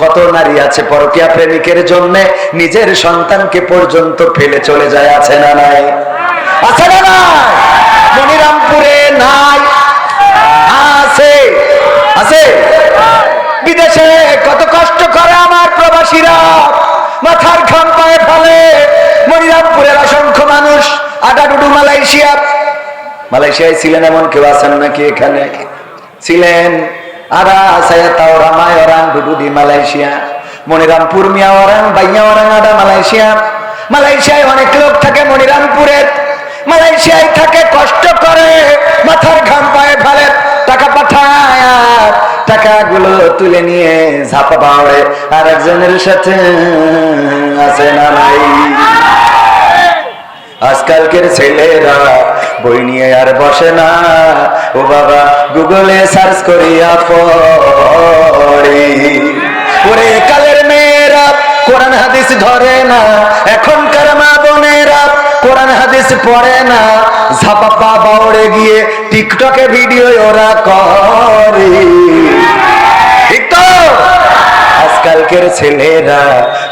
কত নারী আছে পরকীয়া প্রেমিকের জন্য নিজের সন্তানকে পর্যন্ত ফেলে চলে যায়, আছে না নাই? আছে না নাই? মনিরামপুরে নাই? আছে, আছে। বিদেশে কত কষ্ট করে আমার প্রবাসীরা, মাথার ঘাম পায়ে ফেলে। মনিরামপুরের অসংখ্য মানুষ, আডাডুডু মালয়েশিয়ায় ছিলেন এমন কেউ আছেন নাকি? এখানে ছিলেন আরা সায়া তাও রামায় ওরাং ডুডুডি মালয়েশিয়া, মনিরামপুর মিয়া ওরাং বাইয়া ওরাং আডা মালয়েশিয়া। মালয়েশিয়ায় অনেক লোক থাকে মনিরামপুরের, মালয়েশিয়ায় থাকে, কষ্ট করে, মাথার ঘাম পায়ে ফেলে, টাকা পাঠায়, টাকাগুলো তুলে নিয়ে ঝাপা বাড়ে আর একজনের সাথে, আছে না নাই? আজকালকের ছেলেরা বই নিয়ে আর বসে না, ও বাবা গুগলে সার্চ করিয়া পড়ে। ওরে কালের মেয়েরা কোরআন হাদিস ধরে না, এখনকার মা বোনেরা কোরআন হাদিস পড়ে না, ঝাপা বাউড়ে গিয়ে টিকটকে ভিডিও ওরা করে, ঠিক তো? আজকালকের ছেলেরা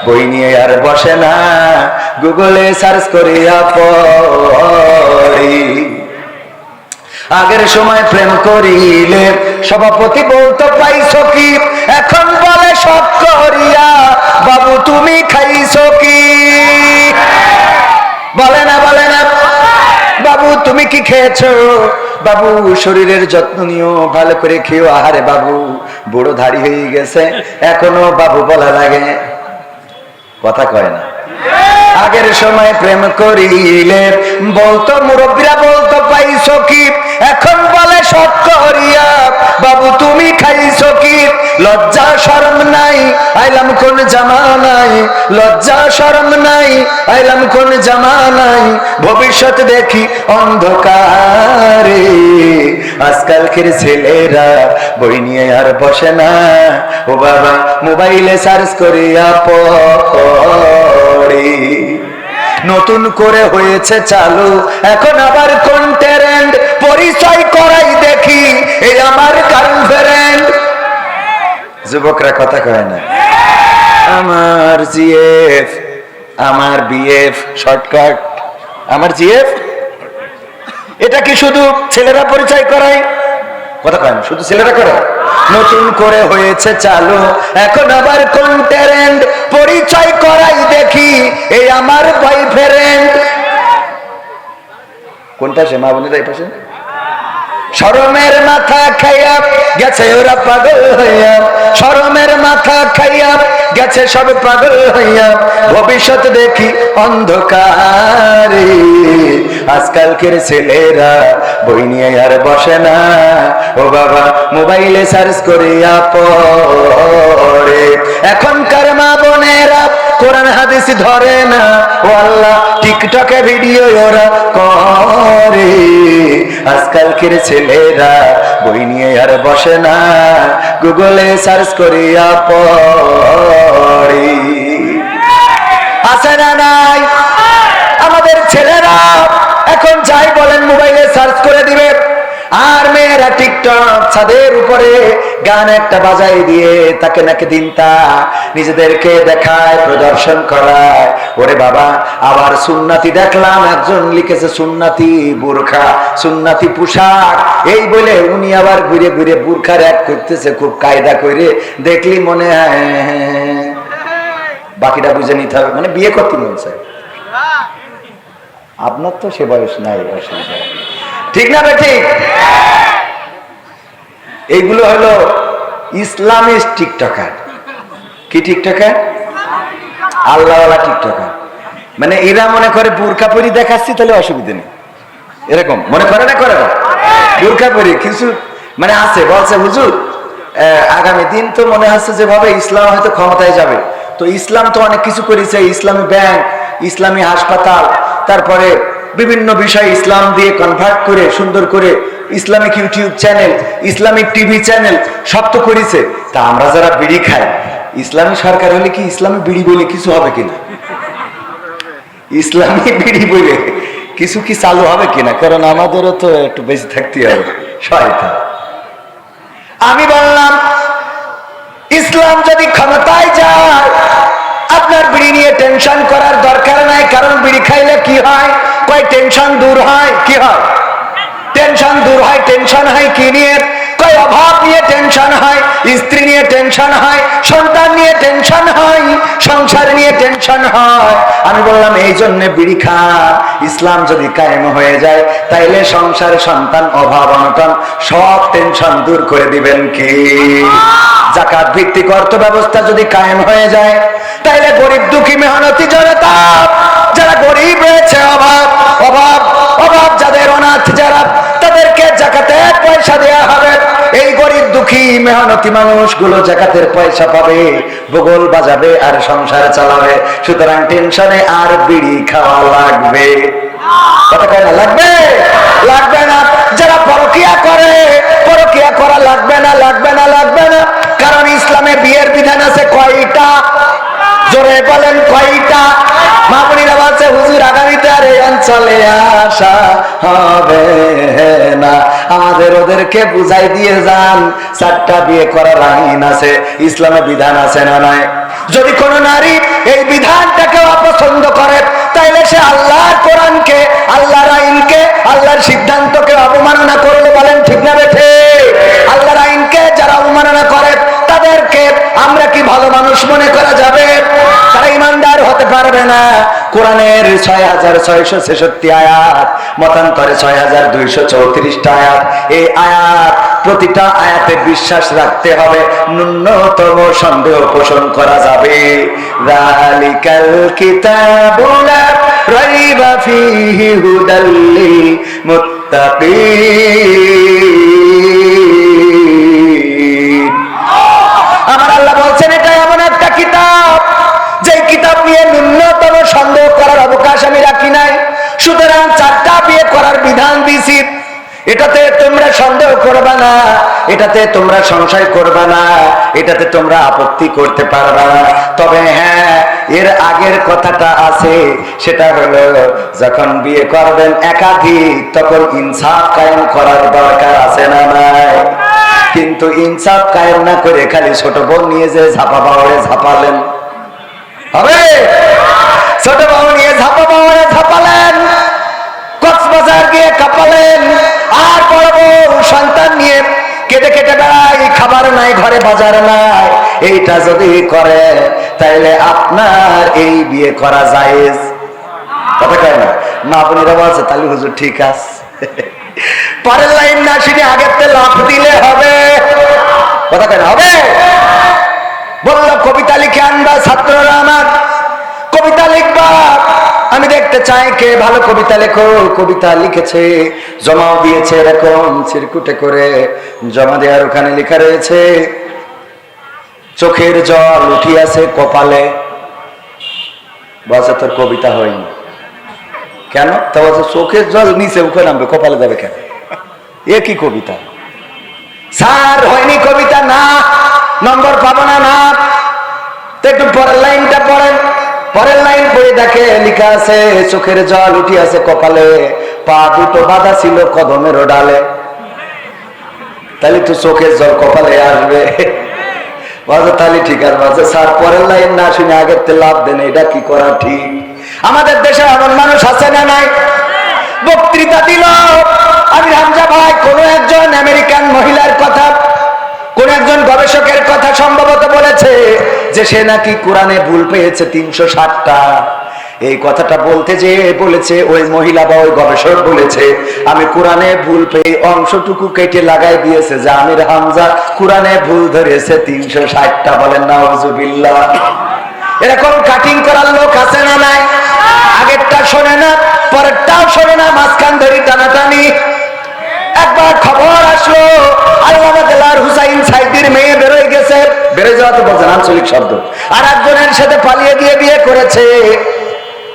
বই নিয়ে আর বসে না, গুগলে সার্চ করিয়া পড়ে। আগের সময় প্রেম করিলে সভাপতি বলতো পাইছো কি, এখন বলে সব করিয়া বাবু তুমি খাইছো কি? বলে না, বলে না, বাবু তুমি কি খেয়েছো? বাবু শরীরের যত্ন নিও, ভালো করে খেও। আহারে বাবু বুড়ো ধাড়ি হয়ে গেছে, এখনো বাবু বলা লাগে, কথা কয় না। আগের সময় প্রেম করিলে বলতো মুরব্বীরা বলতো পাইছো কি, এখন বলে সব করিয়া বাবু তুমি খাইছো কি? লজ্জা শরম নাই, আইলাম কোন জামানায়, লজ্জা শরম নাই, আইলাম কোন জামানায়, ভবিষ্যৎ দেখি অন্ধকারে। আজকালকের ছেলেরা বই নিয়ে আর বসে না, ও বাবা মোবাইলে সার্চ করিয়া পড়ে। নতুন করে হয়েছে চালু এখন আবার কোন ট্রেন্ড, পরিচয় করাই দেখি এই আমার গার্লফ্রেন্ড। যুবকরা কথা কয় না, আমার জিএফ, আমার বিএফ শর্টকাট, আমার জিএফ। এটা কি শুধু ছেলেরা পরিচয় করায়? কথা কয় না, শুধু ছেলেরা করে? নতুন করে হয়েছে চালু এখন আবার কোন ট্রেন্ড, পরিচয় করাই দেখি এই আমার বয়ফ্রেন্ড। কোনটা সে মা বোনেরা? এই পাশে শরমের মাথা খাইয়া গেছে ওরা পাগল হইয়া, শরমের মাথা খাইয়া গেছে সব পাগল হইয়া, ভবিষ্যৎ দেখি অন্ধকারে। আজকালকের ছেলেরা বই নিয়ে আর বসে না, ও বাবা মোবাইলে সার্চ করিয়া পড়ে। এখনকার মা বোনেরা কোরআন হাদিস ধরে না, ও আল্লাহ টিকটকে ভিডিও ওরা করে। আজকালকের ছেলেরা বই নিয়ে আর বসে না, গুগলে সার্চ করিয়া পড়ে। আছে না নাই? আমাদের ছেলেরা এখন যাই বলেন মোবাইলে সার্চ করে দিবে, আর মেয়েরা টিকটক ছাদের উপরে গান একটা বাজাই দিয়ে তাকে নাকি দিনটা নিজেদেরকে দেখায়, প্রদর্শন করায়। ওরে বাবা, আবার সুন্নাতি দেখলাম একজন লিখেছে সুন্নাতি বোরখা, সুন্নাতি পোশাক, এই বলে উনি আবার ঘুরে ঘুরে বোরখার এক করতেছে খুব কায়দা করে। দেখলি মনে হয় বাকিটা বুঝে নিতে হবে, মানে বিয়ে করতে বলছে। আপনার তো সে বয়স নাই, অসুবিধা ঠিক না? ঠিক। এইগুলো হলো ইসলামিস্ট টিকটকার। কি টিকটকার? আল্লাহওয়ালা টিকটকার। মানে এরা মনে করে বোরকা পরি দেখাচ্ছি তাহলে অসুবিধা নেই, এরকম মনে করে না? করে না? বোরকা পরি কিছু মানে আছে, বলছে হুজুর আগামী দিন তো মনে হচ্ছে যেভাবে ইসলাম হয়তো ক্ষমতায় যাবে, তো ইসলাম তো অনেক কিছু করেছে, ইসলামী ব্যাংক, ইসলামী হাসপাতাল, তারপরে বিভিন্ন বিষয় ইসলাম দিয়ে কনভার্ট করে সুন্দর করে Islamic YouTube channel, Islamic TV channel সব তো করেছে। তা আমরা যারা বিড়ি খাই, ইসলামী সরকার হলে কি ইসলামী বিড়ি বলে কিছু হবে কিনা? ইসলামী বিড়ি বলে কিছু কি চালু হবে কিনা? কারণ আমাদেরও তো একটু বেশি থাকতে হবে। শয়তান। আমি বললাম ইসলাম যদি ক্ষমতায় টেনশন করার দরকার নাই, কারণ বিড়ি খাইলে কি হয়? কয় টেনশন দূর হয়। কি হয়? টেনশন দূর হয়। টেনশন হয় কি নিয়ে? কয় অভাব নিয়ে টেনশন হয়, স্ত্রী নিয়ে টেনশন হয়, সন্তান নিয়ে টেনশন হয়, সংসার নিয়ে টেনশন হয়। আমি বললাম এই জন্য বিড়ি খা। ইসলাম যদি কায়েম হয়ে যায় তাইলে সংসার, সন্তান, অভাব, অনটন সব টেনশন দূর করে দিবেন কে? যাকাত ভিত্তিক অর্থ ব্যবস্থা যদি কায়েম হয়ে যায় তাইলে গরিব দুঃখী মেহনতি জনতা, যারা গরিব রয়েছে, অভাব অভাব অভাব যাদের, অনাথ যারা, তাদেরকে যাকাতের পয়সা দেয়া হবে। এই গরিব দুঃখী মেহনতি মানুষগুলো যাকাতের পয়সা পাবে, বগল বাজাবে আর সংসার চালাবে। সুতরাং টেনশনে আর বিড়ি খাওয়া লাগবে কথা কয় না? লাগবে? লাগবে না। যারা পরকিয়া করে, পরকিয়া করা লাগবে না, লাগবে না, লাগবে না। কারণ ইসলামে বিয়ের বিধান আছে কয়টা? জোরে বলেন কয়টা? মা বোনেরা বলছে হুজুর আগামীতে আর এই অঞ্চলে আসা হবে না। আমাদের ওদেরকে বুঝাই দিয়ে যান 4টা বিয়ে করার আইন আছে, ইসলামে বিধান আছে না নাই? যদি কোন নারী এই বিধানটাকে অপছন্দ করে তাইলে সে আল্লাহর কোরআনকে, আল্লাহর আইনকে, আল্লাহর সিদ্ধান্তকে অবমাননা করলে, বলেন ঠিক না বেঠে? আল্লাহর আইনকে যারা অবমাননা করে তাদেরকে আমরা কি ভালো মানুষ মনে করা যাবে? তারা ইমানদার হতে পারবে না। কোরআনের 6666 আয়াত, মতান্তরে 6234টা আয়াত। এই আয়াত, প্রতিটা আয়াতে বিশ্বাস রাখতে হবে, ন্যূনতম সন্দেহ পোষণ করা যাবে। যালিকাল কিতাবু লা রাইবা ফীহি হুদাল লিল মুত্তাকিন। আমার আল্লাহ বলছেন এটা এমন একটা কিতাব, যে কিতাব নিয়ে ন্যূনতম সন্দেহ করার অবকাশ আমি রাখি নাই। সুতরাং 4টা বিয়ে করার বিধান দিছি, এটাতে তোমরা সন্দেহ করবে না, এটাতে তোমরা সংশয় করবে না, এটাতে তোমরা আপত্তি করতে পারবে না। তবে হ্যাঁ, এর আগের কথাটা আছে, সেটা হলো যখন বিয়ে করবেন একাধিক তখন ইনসাফ কায়েম করার দরকার আছে না নাই? কিন্তু ইনসাফ কায়েম না করে খালি ছোট বোন নিয়ে যে ঝাপা পাওয়ারে ঝাপালেন হবে? ছোট বউ নিয়ে ঝাপা পাওয়ারে ঝাপালেন, কক্সবাজার গিয়ে কাঁপালেন, আর বড় বউ সন্তান নিয়ে কেটে কেটে বেড়াই, খাবার নাই ঘরে, বাজার নাই। এইটা যদি করে তাইলে আপনার এই বিয়ে করা জায়েজ কথা কয় না? মা বোনেরা বলছে তাহলে হুজুর ঠিক আছে। পরের লাইন না শুনে আগের তে লাফ দিলে হবে কথা কয় না? হবে? বললো কবিতা লিখে আনবা ছাত্ররা আমার, কবিতা লিখবা, আমি দেখতে চাই কে ভালো কবিতা লেখো। কবিতা লিখেছে, জমাও দিয়েছে, এরকম চিরকুটে করে জমা দেওয়ার ওখানে লেখা রয়েছে চোখের জল উঠিয়াছে কপালে। বলছে তোর কবিতা হয়নি কেন? তা বলছে চোখের জল নিচে উঠে নামবে, কপালে যাবে কেন? এ কি কবিতা স্যার? হয়নি কবিতা না, নম্বর পাবো না। না তো একটু পরের লাইনটা পড়েন। পরের লাইন পড়ে দেখে লেখা আছে চোখের জল উঠিয়াছে কপালে, পা দুটো বাঁধা ছিল কদমের ডালে। তাহলে তো চোখের জল কপালে আসবে। তাহলে ঠিক আছে স্যার, পরের লাইন না শুনে আগের তে লাভ দেন, এটা কি করা ঠিক? আমাদের দেশে এমন মানুষ আছে না নাই? বক্তৃতা দিল আমি হামজা ভাই কোন একজন আমেরিকান মহিলার কথা, কোন একজন গবেষকের কথা সম্ভবত বলেছে যে সে নাকি কোরআনে ভুল পেয়েছে 360টা। এই কথাটা বলতে যে বলেছে ওই মহিলা বা ওই গবেষক বলেছে আমি কোরআনে ভুল পেয়ে অংশটুকু কেটে লাগাই দিয়েছে যে আমির হামজা কোরআনে ভুল ধরেছে 360টা। বলেন নাউজুবিল্লাহ। এরকম কাটিং করার লোক আছে না নাই? আগেরটা শোনে না, পরেরটাও শোনে না, মাঝখান ধরি টানাটানি। একবার খবর আসলো আল্লামা দেলাওয়ার হুসাইন সাইদির মেয়ে বেরোয় গেছে, বেরোয় যাওয়া তো বলছেন আঞ্চলিক শব্দ, আর একজনের সাথে পালিয়ে গিয়ে বিয়ে করেছে।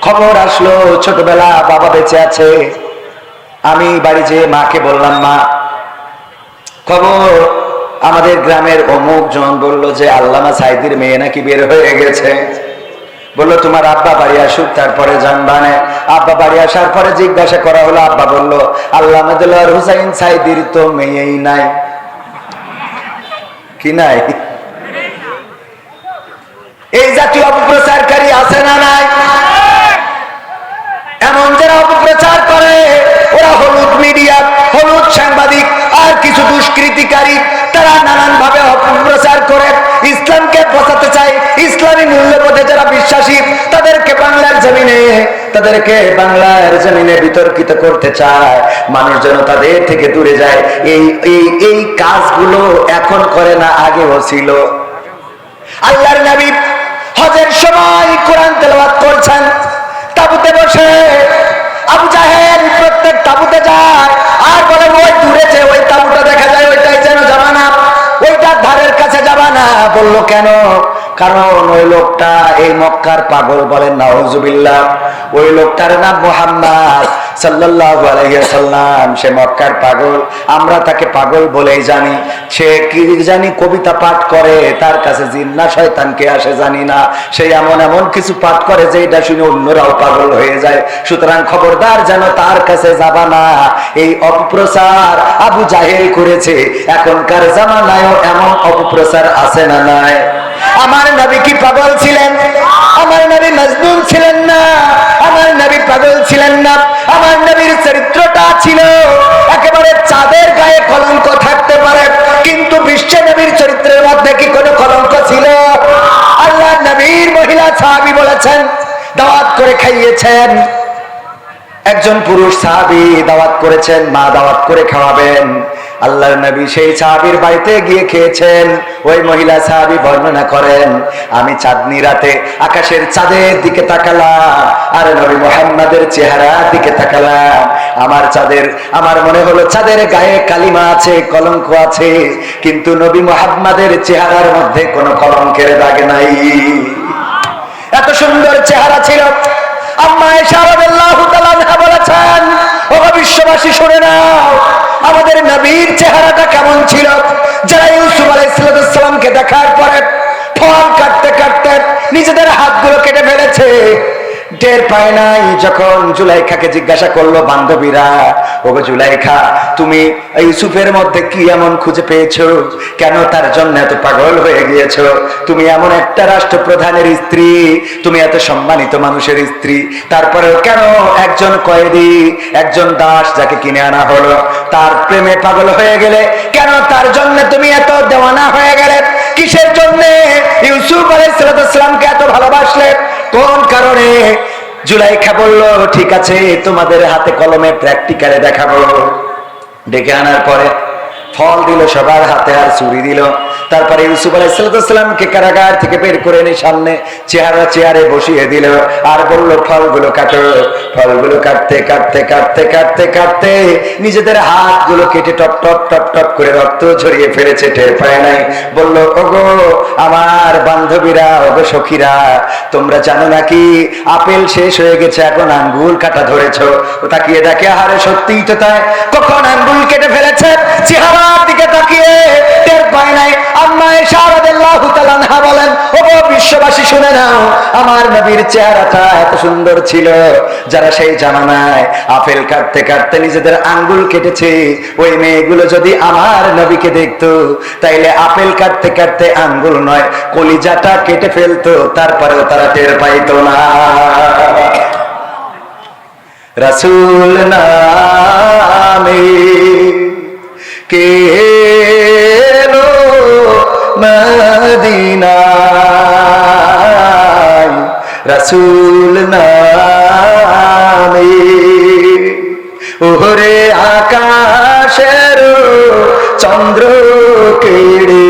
খবর আসলো ছোটবেলা বাবা বেঁচে আছে। আমি বাড়ি যেয়ে মাকে বললাম, মা খবর আমাদের গ্রামের অমুক জন বললো যে আল্লামা সাইদির মেয়ে নাকি বের হয়ে গেছে। বললো তোমার আব্বা বাড়ি আসুক তারপরে জানবানে। আব্বা বাড়ি আসার পরে জিজ্ঞাসা করা হলো, আব্বা বললো আল্লামা দেলাওয়ার হুসাইন সাইদির তো মেয়েই নাই। কি নাই? এই জাতীয় অপপ্রচারকারী আছে না নাই? হলুদ মিডিয়া, হলুদ সাংবাদিক আর কিছু দুষ্কৃতিকারী তারা নানান ভাবে অপপ্রচার করে ইসলামকে বাঁচাতে চায়। ইসলামী মূল্যবোধে যারা বিশ্বাসী তাদেরকে বাংলার জমিনে বিতর্কিত করতে চায়, মানুষ যেন তাদের থেকে দূরে যায়। এই কাজগুলো এখন করে না, আগেও ছিল। আল্লাহর নবী হজের সময় কোরআন তেলাওয়াত করছেন, তাঁবুতে বসে আবু জাহেল প্রত্যেক তাঁবুতে যায় আর বলে ওই দূরে যে ওই তাঁবুটা দেখা যায় ওইটাই যেন যাবা না, ওইটার ধারের কাছে যাবা না। বললো কেন? কারণ ওই লোকটা এই মক্কার পাগল। বলেন নাউজুবিল্লাহ। ওই লোকটার নাম মুহাম্মদ সাল্লাল্লাহু আলাইহি ওয়াসাল্লাম। সে মক্কার পাগল, আমরা তাকে পাগল বলেই জানি। সে কি জানি কবিতা পাঠ করে, তার কাছে জিন না শয়তান কে আসে জানি না। সে এমন এমন কিছু পাঠ করে যে এটা শুনে অন্যরাও পাগল হয়ে যায়। সুতরাং খবরদার যেন তার কাছে যাবা না। এই অপপ্রচার আবু জাহেল করেছে। এখনকার জামানায়ও এমন অপপ্রচার আছে না নাই? আমার নবী কি পাগল ছিলেন? আমার নবী মজনুন ছিলেন না, আমার নবী পাগল ছিলেন না। আমার নবীর চরিত্রটা ছিল একেবারে চাঁদের গায়ে কলঙ্ক থাকতে পারে, কিন্তু বিশ্ব নবীর চরিত্রের মধ্যে কি কোনো কলঙ্ক ছিল? আল্লাহ নবীর মহিলা সাহাবী বলেছেন, দাওয়াত করে খাইয়েছেন। একজন পুরুষ সাহাবী দাওয়াত করেছেন, মা দাওয়াত করে খাওয়াবেন। আল্লাহর নবী সেই সাহাবীর বাড়িতে গিয়ে খেয়েছেন। ওই মহিলা সাহাবী বর্ণনা করেন, আমি চাঁদনি রাতে আকাশের চাঁদের দিকে তাকালাম আর নবী মুহাম্মাদের চেহারার দিকে তাকালাম। আমার মনে হলো চাঁদের গায়ে কালিমা আছে, কলঙ্ক আছে, কিন্তু নবী মুহাম্মাদের চেহারার মধ্যে কোনো কলঙ্কের দাগ নাই। এত সুন্দর চেহারা ছিল। আম্মা আয়েশা রাদিয়াল্লাহু তাআলা আনহা বলেছেন, ও বিশ্ববাসী শুনে নাও, আমাদের নবীর চেহারাটা কেমন ছিল। যারা ইউসুফ আলাইহিস সালামকে দেখার পরে ফল কাটতে কাটতে নিজেদের হাতগুলো কেটে ফেলেছে, টের পায় নাই। যখন জুলাইখাকে জিজ্ঞাসা করলো বান্ধবীরা, ওগো জুলাইখা, তুমি ইউসুফের মধ্যে কি এমন খুঁজে পেয়েছো? কেন তার জন্য এত পাগল হয়ে গিয়েছো? তুমি এমন একটা রাষ্ট্রপ্রধানের স্ত্রী, তুমি এত সম্মানিত মানুষের স্ত্রী, তারপরেও কেন একজন কয়েদি, একজন দাস যাকে কিনে আনা হলো, তার প্রেমে পাগল হয়ে গেলে? কেন তার জন্য তুমি এত দেওয়ানা হয়ে গেলে? কিসের জন্য ইউসুফ আলাইহিস সালামকে এত ভালোবাসলে? কোন কারণে? জুলাইখা বলল, ঠিক আছে, তোমাদের হাতে কলমে প্র্যাকটিক্যালে দেখাবো। ডেকে আনার পরে ফল দিল সবার হাতে আর চুরি দিল। তারপরে ইউসুফ আলাইহিস সালামকে কারাগার থেকে বের করে এনে সামনে চেয়ারে বসিয়ে দিল আর বলল, ফলগুলো কাটো। ফলগুলো কাটতে কাটতে কাটতে কাটতে কাটতে নিজেদের হাতগুলো কেটে টপ টপ টপ টপ করে রক্ত ঝরিয়ে ফেলেছে, টের পায় নাই। বলল, ওগো আমার বান্ধবীরা, ওগো সখীরা, তোমরা জানো নাকি আপেল শেষ হয়ে গেছে, এখন আঙ্গুল কাটা ধরেছো। তাকিয়ে দেখে, আহারে সত্যিই তো তাই, কখন আঙ্গুল কেটে ফেলেছে চেহারার দিকে তাকিয়ে টের পায় নাই। আম্মা আয়েশা রাদিয়াল্লাহু তাআলা আনহা বলেন, ওগো বিশ্ববাসী শুনে নাও, আমার নবীর চেহারাটা এত সুন্দর ছিল। যারা সেই জামানায় আপেল কাটতে কাটতে নিজেদের আঙ্গুল কেটেছে, ওই মেয়েগুলো যদি আমার নবীকে দেখতো, তাইলে আপেল কাটতে কাটতে আঙ্গুল নয়, কলিজাটা কেটে ফেলতো, তারপরেও তারা টের পাইতো না। রাসূল নামে কে এলো মদিনায়, রাসূল নামে। ওরে আকাশের চন্দ্র কেড়ে,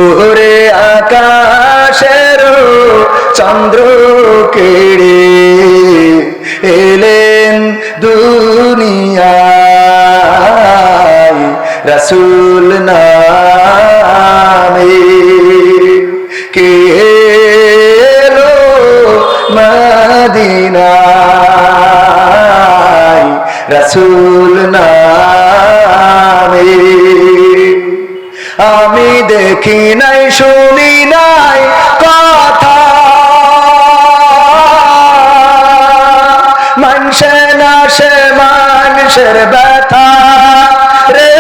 ওরে আকাশের চন্দ্র কেড়ে এলেন দুনিয়ায়, রাসূল নামে কে এলো মদিনায়, রাসূল নামে। আমি দেখি নাই, শুনি নাই কথা, মানুষে না সে মানুষের ব্যথা রে।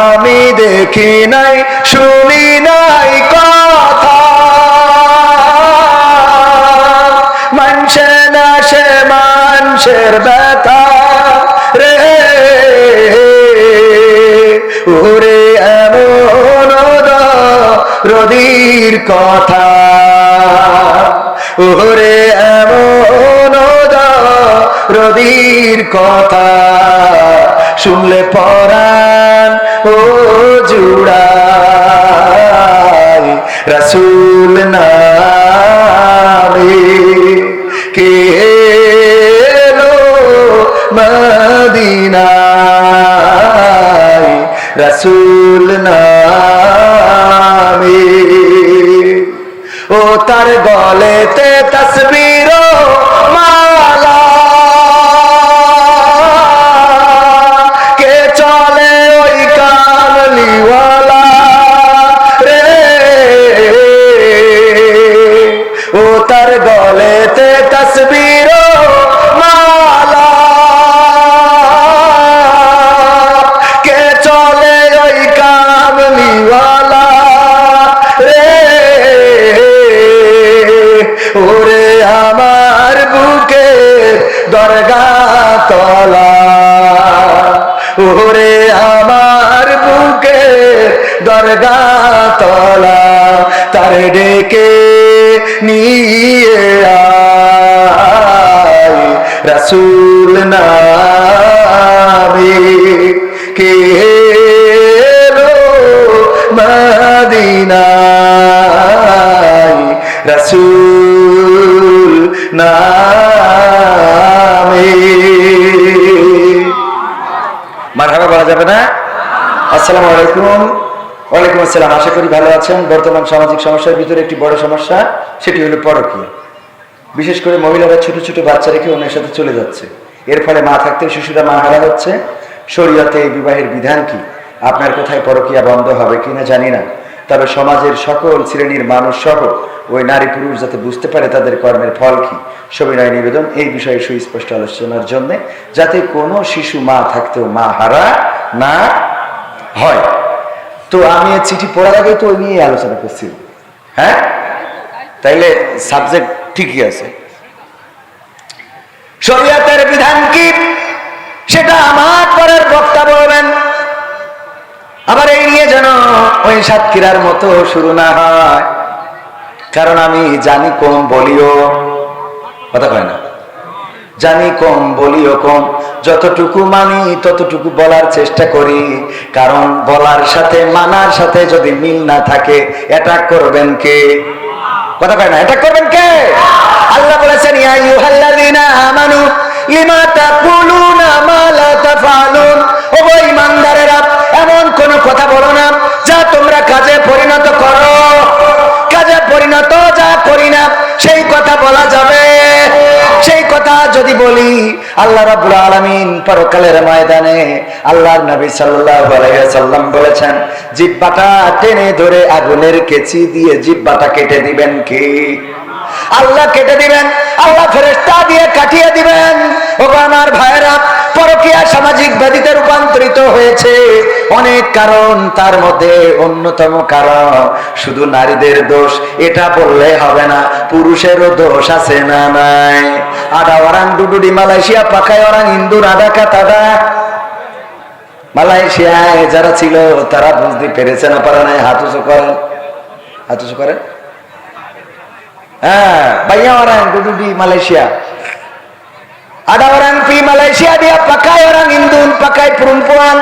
আমি দেখি নাই, শুনি নাই কথা, কিসের ব্যথা রে ওরে এমন রদির কথা ওরে এমন রদির কথা শুনলে পরাণ ও জুড়াই রাসূল নামে কে এলো মদিনায় রাসূল নামে ও তার গলেতে তসবির মালা কে চলে ওই কামলিওয়ালা রে ও তার গলেতে তসবির মালা কে চলে ওই কামলিওয়ালা রে ওরে আমার বুকে দরগা তলা ওরে আমার বুকে দরগা তলা তার ডেকে নিয়ে আয় রাসূল নামে কে এলো মদিনায় রাসূল নামে মারহাবা বলা যাবে না? আসসালামু আলাইকুম। ওয়ালাইকুম আসসালাম। আশা করি ভালো আছেন। বর্তমান সামাজিক সমস্যার ভিতরে একটি বড় সমস্যা, সেটি হলো পরকীয়া। বিশেষ করে মহিলারা ছোট ছোট বাচ্চা রেখে অন্যের সাথে চলে যাচ্ছে। এর ফলে মা থাকতে শিশুরা মা হারা হচ্ছে। শরীয়তে এই বিবাহের বিধান কি? আপনার কোথায় পরকীয়া বন্ধ হবে কিনা জানি না, তবে সমাজের সকল শ্রেণীর মানুষ সহ ওই নারী পুরুষ যাতে বুঝতে পারে তাদের কর্মের ফল কি, সবিনয় নিবেদন এই বিষয়ে সুস্পষ্ট আলোচনার জন্য, যাতে কোনো শিশু মা থাকতেও মা হারা না হয়। তো আমি চিঠি পড়ার আগে তো ওই নিয়ে আলোচনা করছি। হ্যাঁ, তাইলে সাবজেক্ট ঠিকই আছে। শরীয়তের বিধান কি সেটা আমার পরের বক্তা বলবেন। আবার এই নিয়ে যেন ওই সাতক্ষীরার মতো শুরু না হয়, কারণ আমি জানি কম বলিও কথা কয় না, জানি কম বলিও কম, যতটুকু মানি ততটুকু বলার চেষ্টা করি, কারণ বলার সাথে মানার সাথে যদি মিল না থাকে এটা করবেন কে? কথা কয় না, এটা করবেন কে? আল্লাহ বলেছেন ইয়া আইয়ুহাল্লাযীনা আমানু লিমা তাকুলুনা মা লা তাফআলুন। ও ঈমানদারেরা, এমন কোন কথা বলো না যা তোমরা কাজে পরিণত করো। কাজে পরিণত যা করি না সেই কথা বলা যাবে। সেই কথা যদি বলি, আল্লাহ রাব্বুল আলামিন পরকালের ময়দানে আল্লাহর নবী সাল্লাল্লাহু আলাইহি ওয়াসাল্লাম বলেছেন, জিহ্বাটা টেনে ধরে আগুনের কেচি দিয়ে জিহ্বাটা কেটে দিবেন কে? আল্লাহ কেটে দিবেন, আল্লাহ ফেরেশতা দিয়ে কাটিয়ে দিবেন। ওগো আমার ভাইরা, পরকীয়া সামাজিক ব্যাধিতে রূপান্তরিত হয়েছে অনেক কারণ, তার মধ্যে অন্যতম কারণ শুধু নারীদের দোষ এটা বললে হবে না, পুরুষেরও দোষ আছে না নাই? আডা ওরাং ডুডুডি মালয়েশিয়া পাকায় ওরাং ইন্দুর আডা কাতাডা। মালয়েশিয়ায় যারা ছিল তারা বুঝতে পেরেছে না পারে নাই? হাত উঁচু করেন, হাত উঁচু করেন। হ্যাঁ, ভাইয়া ওরাং ডুডুডি Malaysia, ada orang di Malaysia dia pakai orang Indun pakai perempuan,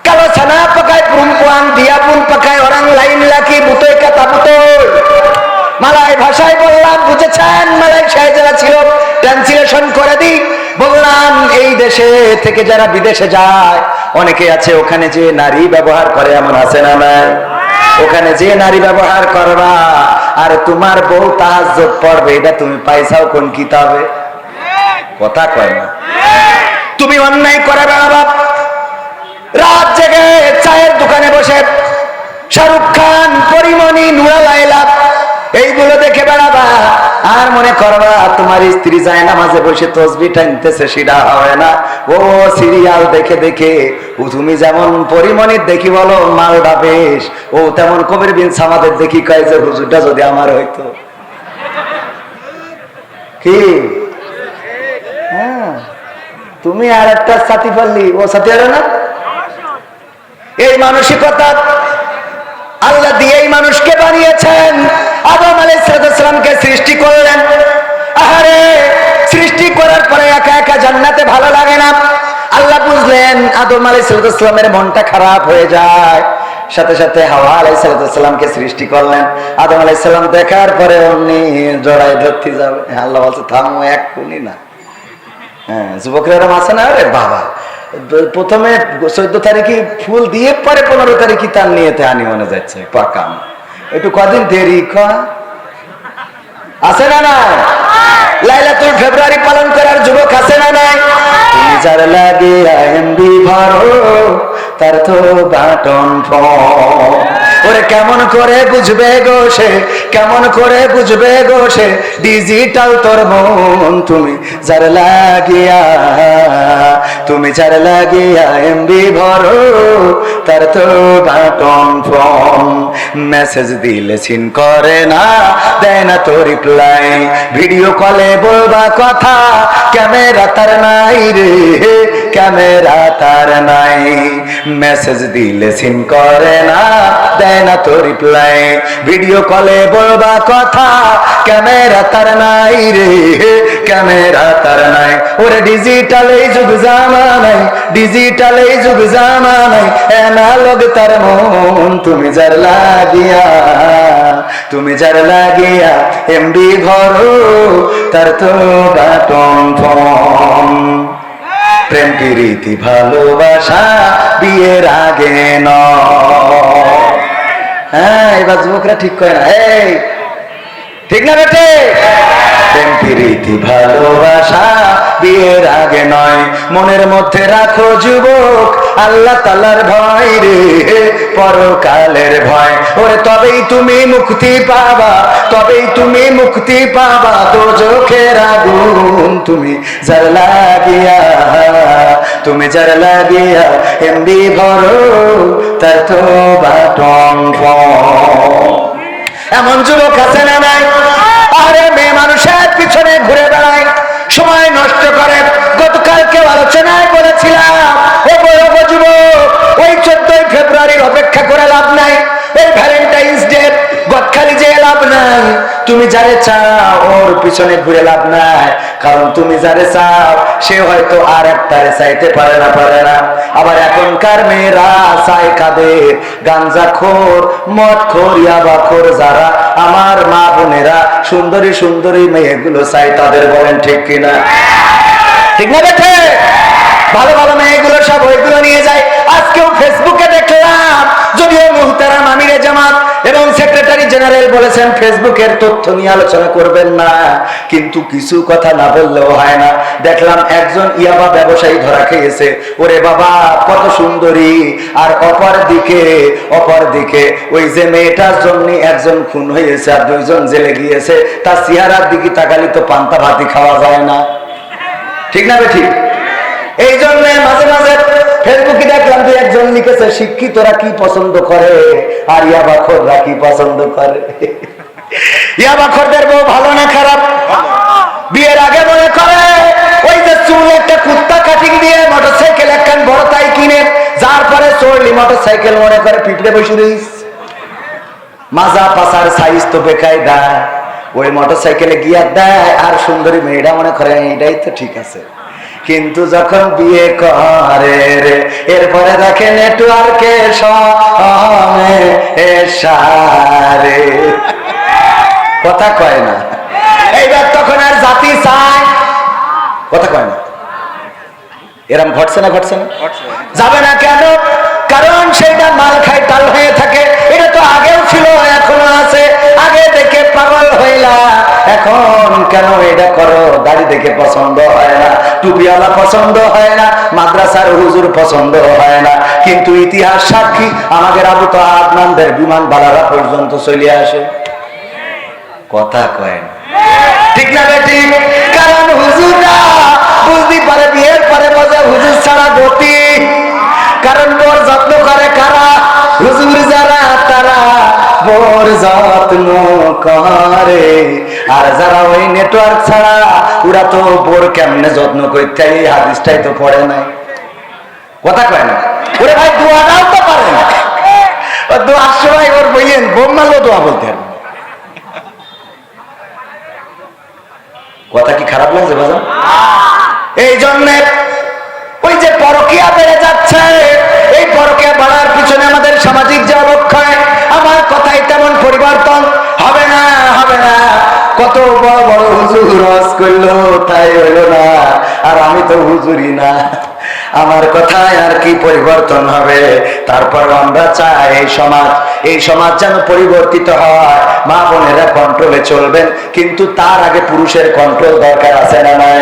kalau sana pakai perempuan dia pun pakai orang lain laki, betul kata betul। Malay ভাষায় বললাম, বুঝেছেন? মালয়েশিয়ায় যারা ছিল ট্রান্সলেশন করে দিই, বললাম এই দেশে থেকে যারা বিদেশে যায় অনেকে আছে, ওখানে যে নারী ব্যবহার করে এমন আছে না নাই? ওখানে যে নারী ব্যবহার করবা আর তোমার বউ তাহাজ্জুদ পড়বে, এটা তুমি পাইছাও কোন কিতাবে? কথা কয় না। তুমি অন্যায় করে বেড়াবা, রাত জেগে চায়ের দোকানে বসে শাহরুখ খান, পরিমণি, নুরা লায়লা এইগুলো দেখে বেড়াবা, আর মনে করবা তোমার স্ত্রী যায় নামাজে বসে তসবিহ টানতেছে, সেটা হবে না। ও সিরিয়াল দেখে দেখে তুমি যেমন পরিমণির দেখি বলো মালটা বেশ, ও তেমন কবির বিন সামাদের দেখি কয় যে হুজুরটা যদি আমার হইতো। কি তুমি আর একটা সাথী পারলি, ও সাথী আরে না। এই মানসিকতা আল্লাহ দিয়েই মানুষকে বানিয়েছেন। আদম আলাইহিস সালামকে সৃষ্টি করলেন। আহারে, সৃষ্টি করার পরে একা একা জান্নাতে ভালো লাগে না। আল্লাহ বুঝলেন আদম আলাইহিস সালামের মনটা খারাপ হয়ে যায়, সাথে সাথে হাওয়া আলাইহিস সালামকে সৃষ্টি করলেন। আদম আলাইহিস সালাম দেখার পরে অমনি জড়াই ধরতে যাবে, আল্লাহ বলছে থামো, এক কোনি না। হ্যাঁ, যুবকরা আছে না, রে বাবা প্রথমে 14 তারিখে ফুল দিয়ে পরে 15 তারিখে তার নিয়েতে আনি মনে যাচ্ছে পাকাম, একটু কদিন দেরি আছে না নাই? লাইলাতুল ফেব্রুয়ারি পালন করার যুবক আছে না নাই? তুমি যার লাগে এমবি ভরো তার তো বাটন ফোন। ওরে কেমন করে বুঝবে গো সে, কেমন করে বুঝবে গো সে ডিজিটাল তোর মন। তুমি যার লাগিয়া, তুমি যার লাগিয়া এমবি ভরো তার তো বাটন ফোন। মেসেজ দিলে সিন করে না, দেয় না তো রিপ্লাই, ভিডিও কলে বলবা কথা ক্যামেরা তার নাই রে, ক্যামেরা তার নাই। মেসেজ দিলে সিন করে না, দেয় না তো রিপ্লাই, ভিডিও কলে বলবা কথা ক্যামেরা তার নাই রে, ক্যামেরা তার নাই। ওরে ডিজিটাল এই যুগ জামানাই, ডিজিটাল এই যুগ জামানাই অ্যানালগ তার মন। তুমি যার লাগিয়া, তুমি যার লাগিয়া এমবি ভরো তার তো বাটন ফোন। প্রেম প্রীতি ভালোবাসা বিয়ের আগে নয়। হ্যাঁ, এবার যুবকরা ঠিক করে না, এই ঠিক না বেটে? প্রেম প্রীতি ভালোবাসা বিয়ের আগে নয়। মনের মধ্যে রাখো যুবক আল্লাহ তাআলার ভয় রে, পরকালের ভয়। ওরে তবেই তুমি মুক্তি পাবা, তবেই তুমি মুক্তি পাবা দোজখের আগুন। তুমি যার লাগিয়া, তুমি যার লাগিয়া এমবি ভরো তার তো বাটন ফোন। এমন যুবক আছে না নাই? আরে মেয়ে মানুষের পিছনে ঘুরে বেড়ায়, সময় নষ্ট করে। গতকালকে আলোচনায় বলেছিলাম, ও বড় যুবক, ওই 14 ফেব্রুয়ারির অপেক্ষা করে লাভ নাই, ওই ভ্যালেন্টাইন্স ডে গদখালি যে লাভ নাই। তুমি যারে চাও ওর পিছনে ঘুরে লাভ নাই, কারণ তুমি যারে চাও সে হয়তো আর একটারে চাইতে পারে না, পারে না। আবার এখনকার মেয়েরা চায় কাদের? গাঞ্জাখোর, মদখোর, ইয়াবাখোর যারা আমার মা বোনেরা সুন্দরী সুন্দরী মেয়েগুলো চাই তাদের, বলেন ঠিক কিনা? ঠিক না বেঠে? ভালো ভালো মেয়েগুলো সব ওইগুলো নিয়ে যায়। আজকেও ফেসবুকে দেখলাম, যদিও মুহতারাম আমিরে জামাত এবং সেক্রেটারি জেনারেল বলেছেন ফেসবুকের তথ্য নিয়ে আলোচনা করবেন না, কিন্তু কিছু কথা না বললেও হয় না। দেখলাম একজন ইয়াবা ব্যবসায়ী ধরা খেয়েছে। ওরে বাবা, কত সুন্দরী! আর অপর দিকে ওই যে মেয়েটার জন্য একজন খুন হয়েছে আর 2 জন জেলে গিয়েছে, তার চেহারার দিকে তাকালি তো পান্তা ভাতি খাওয়া যায় না। ঠিক না ঠিক? এই জন্য মাঝে মাঝে ফেসবুকে দেখলাম যে একজন লিখেছে শিক্ষিতরা কি পছন্দ করে আর ইয়াবাখোররা কি পছন্দ করে। ইয়াবাখোরদের বউ ভালো না খারাপ? বিয়ের আগে মনে করে ওই যে চুল একটা কুত্তা কাটিং দিয়ে মোটরসাইকেল একখান বড় তাই কিনে, যার পরে চড়লি মোটরসাইকেল মনে করে পিঁপড়ে বসে রইস। মাজা পাশার সাইজ তো বেকায়দা, ওই মোটরসাইকেলে গিয়ার দেয় আর সুন্দরী মেয়েরা মনে করে এইটাই তো ঠিক আছে। কিন্তু যখন বিয়ে করে রে, এরপরে দেখে নেটওয়ার্কে সারে কথা কয় না। এইবার তখন আর জাতি চায়, কথা কয় না। এরম ঘটছে না? ঘটছে না? যাবে না কেন? কারণ সেইটা মাল খায়, টাল হয়ে থাকে। এটা তো আগেও ছিল, এখনো আছে। আগে দেখে পাগল হইলা, এখন কেন এটা করো? দাড়ি দেখে পছন্দ হয় না, টুপিওয়ালা পছন্দ হয় না, মাদ্রাসার হুজুর পছন্দ হয় না, কিন্তু ইতিহাস সাক্ষী আমাদের আবু তাহের আদনানদের বিমান বালারা পর্যন্ত চলে আসে। কথা কয় না? ঠিক না ঠিক? কারণ হুজুররা বুঝতে পারে, বিয়ের পরে বোঝে হুজুর ছাড়া গতি। কারণ বউর যত্ন করে কারা? হুজুর যারা, তারা। বউ বোর যত্ন করে। আর যারা ওই নেটওয়ার্ক ছাড়া ওরা তো বোর কেমনে যত্ন করতে, এই হাদিসটাই তো পড়ে নাই, কথা কয় না। ওরে ভাই দোয়াটাও তো পারে না, দোয়ার সময় ওর বইয়েন বোমালো দোয়া বলতে হবে। কথা কি খারাপ লাগছে বাজার? এই জন্য ওই যে পরকীয়া বেড়ে যাচ্ছে, এই পরকীয়া বাড়ার পিছনে আমাদের সামাজিক যে অবক্ষয়, আমার কথাই তেমন পরিবর্তন হবে না, হবে না। কত বড় বড় হুজুর রস করলো, তাই হইলো না। আর আমি তো হুজুরই না, আমার কথায় আর কি পরিবর্তন হবে? তারপর আমরা চাই এই সমাজ যেন পরিবর্তিত হয়। মা বোনেরা কন্ট্রোলে চলবেন, কিন্তু তার আগে পুরুষের কন্ট্রোল দরকার আছে না নাই?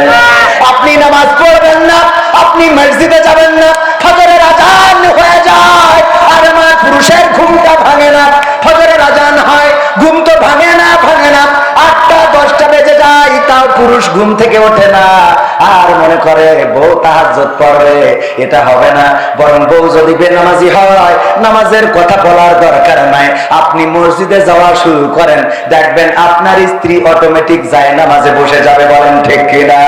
আপনি নামাজ পড়বেন না, আপনি মসজিদে যাবেন না, ফজরের আজান হয়ে যায় আর আমার পুরুষের ঘুমটা ভাঙে না। ফজরের আজান হয়, ঘুম তো ভাঙে না, ভাঙে না। 8টা 10টা বেজে যায়, তাও পুরুষ ঘুম থেকে ওঠে না, আর মনে করে বউ তাহাজ্জুদ পড়বে। এটা হবে না। বরং বউ যদি বেনামাজি হয়, নামাজের কথা বলার দরকার নাই। আপনি মসজিদে যাওয়া শুরু করেন, দেখবেন আপনার স্ত্রী অটোমেটিক যায় নামাজে বসে যাবে। বলেন ঠিক কিনা?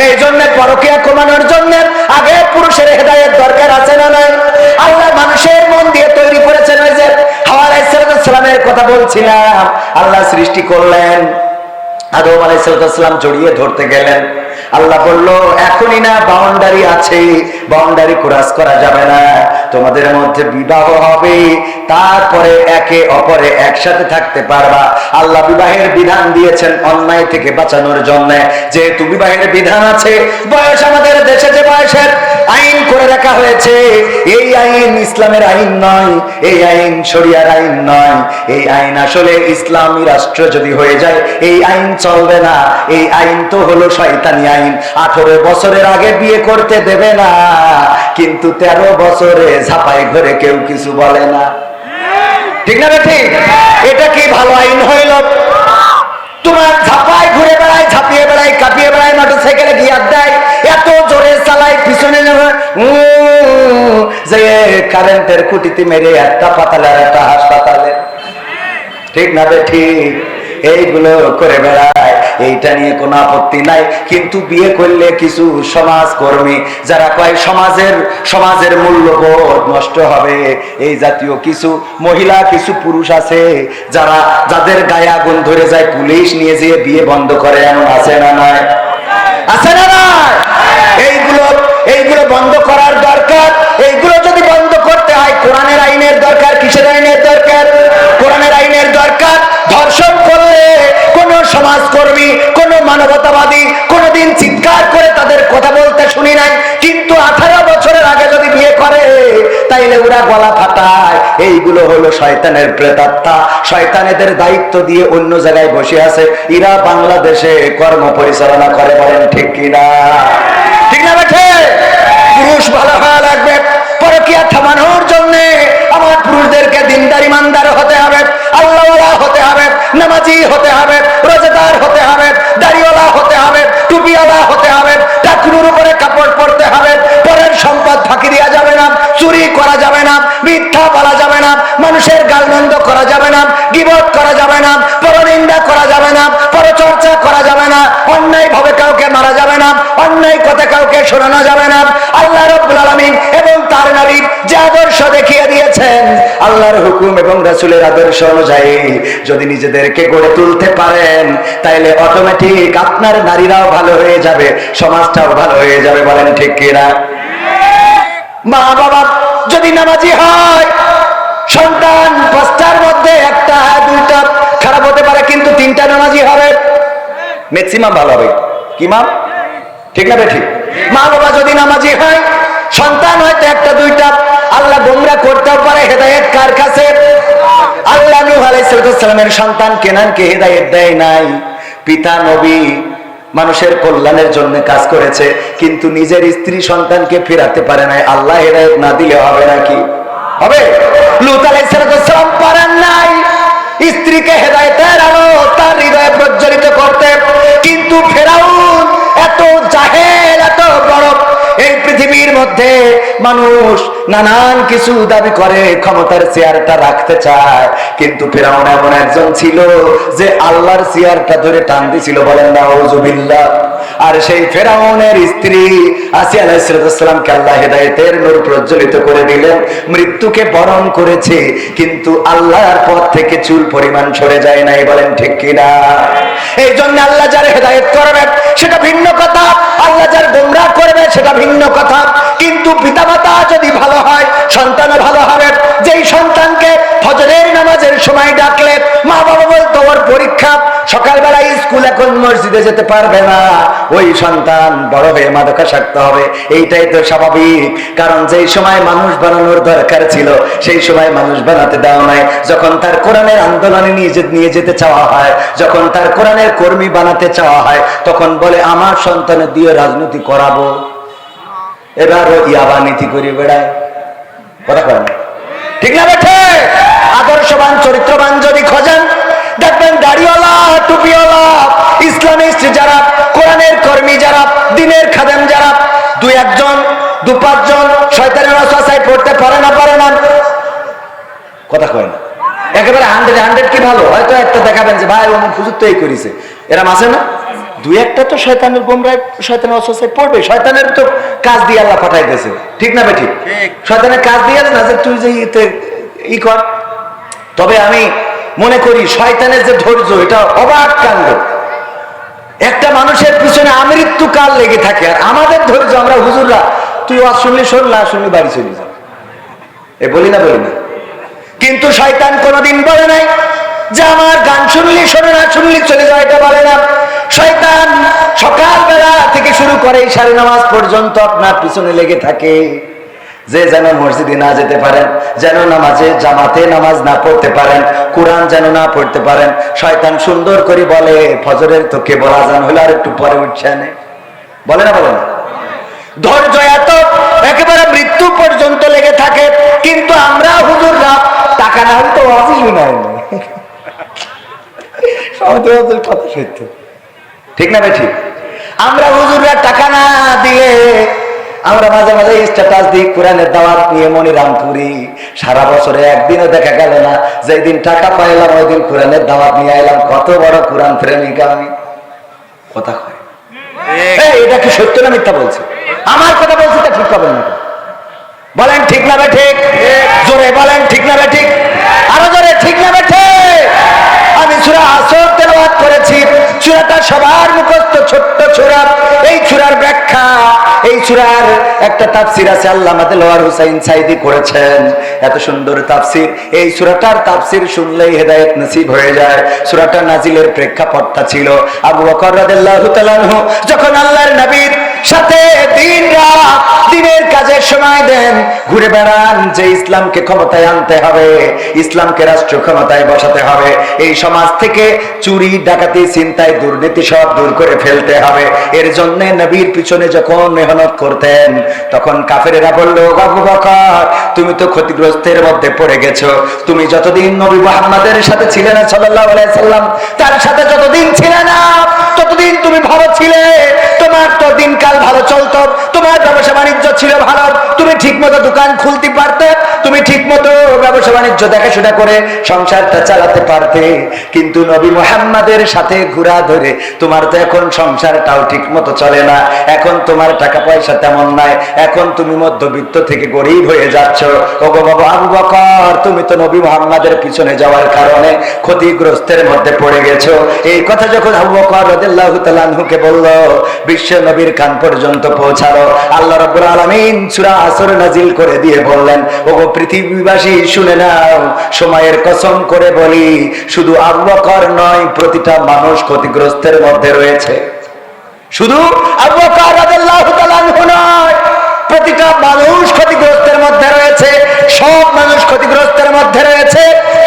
এই জন্য পরকীয়া কমানোর জন্য আগে পুরুষের হেদায়েত দরকার আছে না নাই? আল্লাহ মানুষের মন দিয়ে তৈরি করেছেন। ওই যে হাওয়া আলাইহিস সালামের কথা বলছিলাম, আল্লাহ সৃষ্টি করলেন, আদম আলাইহিস সালাম জড়িয়ে ধরতে গেলেন। আল্লাহ বলল, এখনই না, বাউন্ডারি আছে, বাউন্ডারি ক্রস করা যাবে না। তোমাদের মধ্যে বিবাহ হবে, তারপরে একে অপরে একসাথে থাকতে পারবা। আল্লাহ বিবাহের বিধান দিয়েছেন অন্যায় থেকে বাঁচানোর জন্য। যেহেতু বিবাহের বিধান আছে, বয়স আমাদের দেশে যে বয়সের আইন করে রাখা হয়েছে, এই আইন ইসলামের আইন নয়, এই আইন শরিয়ার আইন নয়। এই আইন আসলে ইসলামী রাষ্ট্র যদি হয়ে যায়, এই আইন চলবে না। এই আইন তো হলো শয়তানি আইন। 18 বছরের আগে বিয়ে করতে দেবে না, কিন্তু 13 বছরে ঝাপাই ঘরে কেউ কিছু বলে না। ঠিক না? ঠিক। এটা কি ভালো আইন হইল? তোমার ঝাপাই ঘুরে বেড়ায়, ঝাঁপিয়ে বেড়ায়, কাঁপিয়ে বেড়ায়, মোটরসাইকেলে গিয়ার দেয়, এত জোরে চালায়, পিছনে যে কারেন্টের খুঁটিতে মেরে একটা পাতালে আর একটা হাসপাতালে। ঠিক না? ঠিক। এইগুলো করে বেড়ায়, এইটা নিয়ে কোনো আপত্তি নাই। কিন্তু বিয়ে করলে কিছু সমাজকর্মী যারা কয় সমাজের মূল্যবোধ নষ্ট হবে, এই জাতীয় কিছু মহিলা, কিছু পুরুষ আছে যাদের গায়ে আগুন ধরে যায়, পুলিশ নিয়ে যেয়ে বিয়ে বন্ধ করে, এমন আছে না নাই? আছে না নাই? এইগুলো বন্ধ করার দরকার। এইগুলো যদি বন্ধ করতে হয়, কোরআনের আইনের দরকার। কিসের আইনের দরকার? কোরআনের আইনের দরকার। ধর্ষণ করলে কোন সমাজকর্মী, কোন মানবতাবাদী কোনদিন চিৎকার করে তাদের কথা বলতে শুনি নাই। কিন্তু 18 বছরের আগে যদি বিয়ে করে, তাইলে ওরা গলা ফাটায়। এইগুলো হলো শয়তানের প্রেতাত্মা। শয়তানেদের দায়িত্ব দিয়ে অন্য জায়গায় বসে আছে, এরা বাংলাদেশে কর্ম পরিচালনা করে। বলেন ঠিক কিনা? ঠিক না? বেঠে পুরুষ ভালো হওয়া লাগবে। পরকীয়া থামানোর জন্য আমার পুরুষদেরকে দিনদার ইমানদার হতে হবে, আল্লাহওয়ালা হতে হবে, নামাজি হতে হবে, রোজাদার হতে হবে, দাড়িওয়ালা হতে হবে, টুপিওয়ালা হতে হবে, টাকুর উপরে কাপড় পরতে হবে, পরের সম্পদ ফাঁকি দেওয়া যাবে না, চুরি করা যাবে না, মিথ্যা বলা যাবে না, মানুষের গালমন্দ করা যাবে না, গীবত করা যাবে না, পরনিন্দা করা যাবে না, পরচর্চা করা যাবে না, অন্যায় ভাবে কাউকে মারা যাবে না, অন্যায় কথা কাউকে শোনানো যাবে না। আল্লাহ রাব্বুল আলামিন এবং তার নবী যে আদর্শ দেখিয়ে দিয়েছেন, আল্লাহর হুকুম এবং রাসূলের আদর্শ অনুযায়ী যদি নিজেদেরকে গড়ে তুলতে পারেন, তাইলে অটোমেটিক আপনার নারীরাও ভালো হয়ে যাবে, সমাজটাও ভালো হয়ে যাবে। বলেন ঠিক কিনা? মা বাবা যদি নামাজি হয়, সন্তান 5টার মধ্যে 1টা 2টা খারাপ হতে পারে, কিন্তু 3টা নামাজি হবে, ম্যাক্সিমাম ভালো হবে। কি মা? ঠিক না? ঠিক। মা বাবা যদি নামাজি হয়, সন্তান হয়তো 1টা 2টা, আল্লাহ গোমরা করতেও পারে। হেদায়েত কার কাছে? আল্লাহ নূহ আলাইহিস সালামের সন্তান কেনানকে হেদায়েত দেয় নাই। পিতা নবী, মানুষের কল্যাণের জন্য কাজ করেছে, কিন্তু নিজের স্ত্রী সন্তানকে ফেরাতে পারে নাই। আল্লাহ হেদায়েত না দিলে হবে নাকি? হবে। লূত আলাইহিস সালাম পারেন নাই স্ত্রীকে হেদায়েতের আলো তার হৃদয়ে প্রজ্বলিত করতে, কিন্তু ফেরাউন এত জাহেল, এত বড়, এই পৃথিবীর মধ্যে মানুষ নানান কিছু দাবি করে, ক্ষমতার চেয়ারটা রাখতে চায়, কিন্তু ফিরআউন এমন একজন ছিল যে আল্লাহর চেয়ারটা ধরে টান দিছিল, বলেন নাউজুবিল্লাহ। আর সেই ফিরআউনের স্ত্রী আসিয়া আলাইহিস সালামকে আল্লাহ হেদায়েতের নূর প্রজ্বলিত করে দিলেন, মৃত্যুকে বরণ করেছে, কিন্তু আল্লাহর পথ থেকে চুল পরিমাণ সরে যায় নাই, বলেন ঠিক কিনা? এই জন্য আল্লাহ যার হেদায়েত করবে সেটা ভিন্ন কথা, আল্লাহ যার গোমরাহ করবে সেটা ভিন্ন কথা। কিন্তু পিতামাতা যদি ভালো হয়, সন্তানও ভালো হবে। যেই সন্তানকে ফজরের নামাজের সময় ডাকলে মা বাবা বলতো ওর পরীক্ষা, সকালবেলা স্কুল, এখন মসজিদে যেতে পারবে না, ওই সন্তান বড় হয়ে মাদকাসক্ত হবে। এইটাই তো স্বাভাবিক, কারণ যেই সময় মানুষ বানানোর দরকার ছিল সেই সময় মানুষ বানাতে দেওয়া নাই। যখন তার কোরআনের আন্দোলনে নিয়ে যেতে চাওয়া হয়, যখন তার কোরআনের কর্মী বানাতে চাওয়া হয়, তখন বলে আমার সন্তানের দিয়ে রাজনীতি করাবো। এবারও ইয়াবা নীতি করে বেড়ায়, কথা কয় না, ঠিক না বেঠে? আদর্শবান চরিত্রবান যদি খোঁজেন, দেখবেন দাড়িওয়ালা, টুপিওয়ালা, ইসলামিস্ট যারা, কোরআনের কর্মী যারা, দ্বীনের খাদেম যারা, দুই একজন, দু পাঁচজন শয়তানের ওয়াসওয়াসায় পড়তে পারে না, কথা কয় না। একেবারে 100 কি ভালো, হয়তো একটা দেখাবেন যে ভাই অমুক হুজুর তো এই করেছে, এরম আছে না? দুই একটা তো শয়তানের গোমরায়, শয়তানের ওয়াসওয়াসায় পড়বে। শয়তানের তো কাজ দিয়ে আল্লাহ পাঠাইতেছে, ঠিক না বেঠিক? শয়তানের কাজ দিয়ে না যে তুই যে ই কর। তবে আমি মনে করি শয়তানের যে ধৈর্য, এটা অবাক কাণ্ড। একটা মানুষের পিছনে আমৃত্যুকাল লেগে থাকে, আর আমাদের ধৈর্য, আমরা হুজুররা তুই ওয়াজ শুনলি শোন, না শুনলি বাড়ি চলে যা, এ বলি না? কিন্তু শয়তান কোনোদিন বলে নাই যে আমার গান শুনলি শোনে, না শুনলি চলে যাও, এটা বলে না। শয়তান সকালবেলা থেকে শুরু করে ইশার নামাজ পর্যন্ত আপনার পিছনে লেগে থাকে, যে যেন মসজিদে না যেতে পারেন, যেন জামাতে নামাজ না পড়তে পারেন, কোরআন যেন না পড়তে পারেন। শয়তান সুন্দর করে বলে ফজরের তো কেবল আজান হলো, আর একটু পরে উঠছে, বলে না? ধৈর্য এত একেবারে মৃত্যু পর্যন্ত লেগে থাকে। কিন্তু আমরা হুজুররা টাকা না হলে তো ওয়াজই শুনাই না, কথা সত্য, ঠিক না ঠিক? আমরা হুজুররা টাকা না দিলে আমরা মাঝে মাঝে স্ট্যাটাস দিই কোরআনের দাওয়াত নিয়ে মনিরামপুরি, সারা বছরে একদিনও দেখা গেল না যেই দিন টাকা পাইলাম ওই দিন কোরআনের দাওয়াত নিয়ে আইলাম। কত বড় কোরআন প্রেমিকা আমি, কথা কয়। এটা কি সত্য না মিথ্যা বলছে? আমার কথা বলছি তা ঠিক পাবেন না, বলেন ঠিক না ঠিক? জোরে বলেন ঠিক না ঠিক? আরো জোরে ঠিক না ঠিক? আমি সূরা আসর তেলাওয়াত করেছি, সূরাটা সবার মুখস্থ, ছোট্ট সূরা। এই সূরার ব্যাখ্যা, এই সূরার একটা তাফসীর আছে, আল্লামা দেলোয়ার হোসেন সাইদি করেছেন, এত সুন্দর তাফসীর। এই সূরাটার তাফসীর শুনলেই হেদায়েত নসিব হয়ে যায়। সূরাটা নাজিলের প্রেক্ষাপটটা ছিল আবু বকর রাদিয়াল্লাহু তাআলা আনহু যখন আল্লাহর নবীর সাথে দিন রাত দিনের কাজের সময় দেন, ঘুরে বেড়ান যে ইসলামকে ক্ষমতায় আনতে হবে, ইসলামকে রাষ্ট্র ক্ষমতায় বসাতে হবে, এই সমাজ থেকে চুরি, ডাকাতি, ছিনতাই, দুর্নীতি সব দূর করে ফেলতে হবে। এর জন্য নবীর পিছনে যখন মেহনত করতেন, তখন কাফেরেরা বলল, আবু বকর তুমি তো ক্ষতিগ্রস্তের মধ্যে পড়ে গেছো। তুমি যতদিন নবী মুহাম্মাদের সাথে ছিলে না সাল্লাল্লাহু আলাইহি সাল্লাম, তার সাথে যতদিন ছিলে না ততদিন তুমি ভালো ছিলে, তোমার তো দিনকাল ভালো চলতো, তোমার ব্যবসা বাণিজ্য ছিল ভালো, তুমি ঠিক মতো দোকান খুলতে পারতে, তুমি ঠিক মতো ব্যবসা বাণিজ্য দেখাশোনা করে সংসারটা চালাতে পারতে। কিন্তু নবী মুহাম্মাদের সাথে ঘোরা ধরে তোমার তো এখন সংসারটাও ঠিক মতো চলে না, এখন তোমার টাকা পয়সা তেমন নাই, এখন তুমি মধ্যবিত্ত থেকে গরিব হয়ে যাচ্ছ। ওগো বাবা আবু বকর, তুমি তো নবী মুহাম্মাদের পিছনে যাওয়ার কারণে ক্ষতিগ্রস্তের মধ্যে পড়ে গেছো। এই কথা যখন আবু বকর রাদিয়াল্লাহু তাআলা আনহুকে বলল, বিশ্ব নবীর কান পর্যন্ত পৌঁছালো। আল্লাহ রাব্বুল আলামিন সূরা আসর নাজিল করে দিয়ে বললেন, ওগো পৃথিবীবাসী শুনে নাও, সময়ের কসম করে বলি, শুধু আবু বকর নয়, প্রতিটা মানুষ ক্ষতিগ্রস্তের মধ্যে রয়েছে। শুধু আবু বকর রাদিয়াল্লাহু তাআলা আনহু নয়, প্রতিটা মানুষ ক্ষতিগ্রস্তের মধ্যে রয়েছে, সব মানুষ ক্ষতিগ্রস্তের মধ্যে রয়েছে।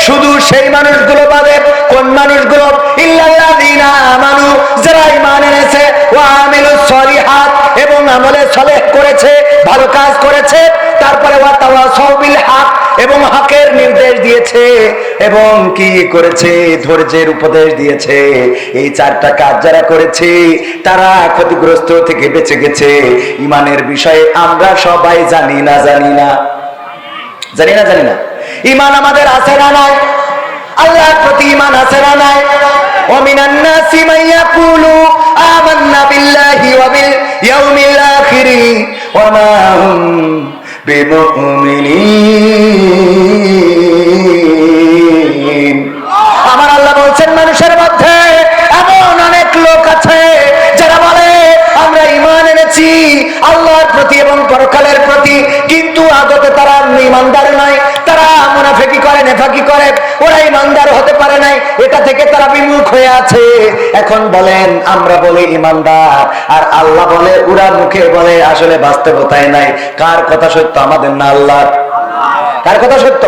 শুধু সেই মানুষগুলো বাদে, কোন মানুষগুলো? ইল্লাল্লাযীনা আমানু, যারা ঈমান এনেছে, ওয়া আমিলুস সলিহাত, এবং আমলে সালেহ করেছে, ভালো কাজ করেছে, তারপরে ওয়া তাওয়াসাউ বিল হক, এবং হকের নির্দেশ দিয়েছে, এবং কি করেছে, ধৈর্যের উপদেশ দিয়েছে। এই চারটা কাজ যারা করেছে তারা ক্ষতিগ্রস্ত থেকে বেঁচে গেছে। ইমানের বিষয়ে আমরা সবাই জানি না? জানি না? জানি না? জানি না? ইমান আমাদের আছে না নাই? আল্লাহর প্রতি ইমান আছে না নাই? ওয়ামিনান নাসি মান ইয়াকুলু আমান্না বিল্লাহি ওয়া বিল ইয়াউমিল আখির ওয়া মা হুম বিমুমিনিন। আমার আল্লাহ বলছেন মানুষের মধ্যে এমন অনেক লোক আছে যারা বলে আমরা ঈমান এনেছি আল্লাহর প্রতি এবং পরকালের প্রতি, কিন্তু আদতে তারা ঈমানদার নয়। তারা মুনাফিকি করে, নেফাকি করে, ওরা ঈমানদার হতে পারে নাই। এটা থেকে তারা বিমুখ হয়ে আছে। এখন বলেন আমরা বলি ঈমানদার, আর আল্লাহ বলে, ওরা মুখে বলে, আসলে বাস্তবতায় নাই। কার কথা সত্য, আমাদের না আল্লাহর? কার কথা সত্য?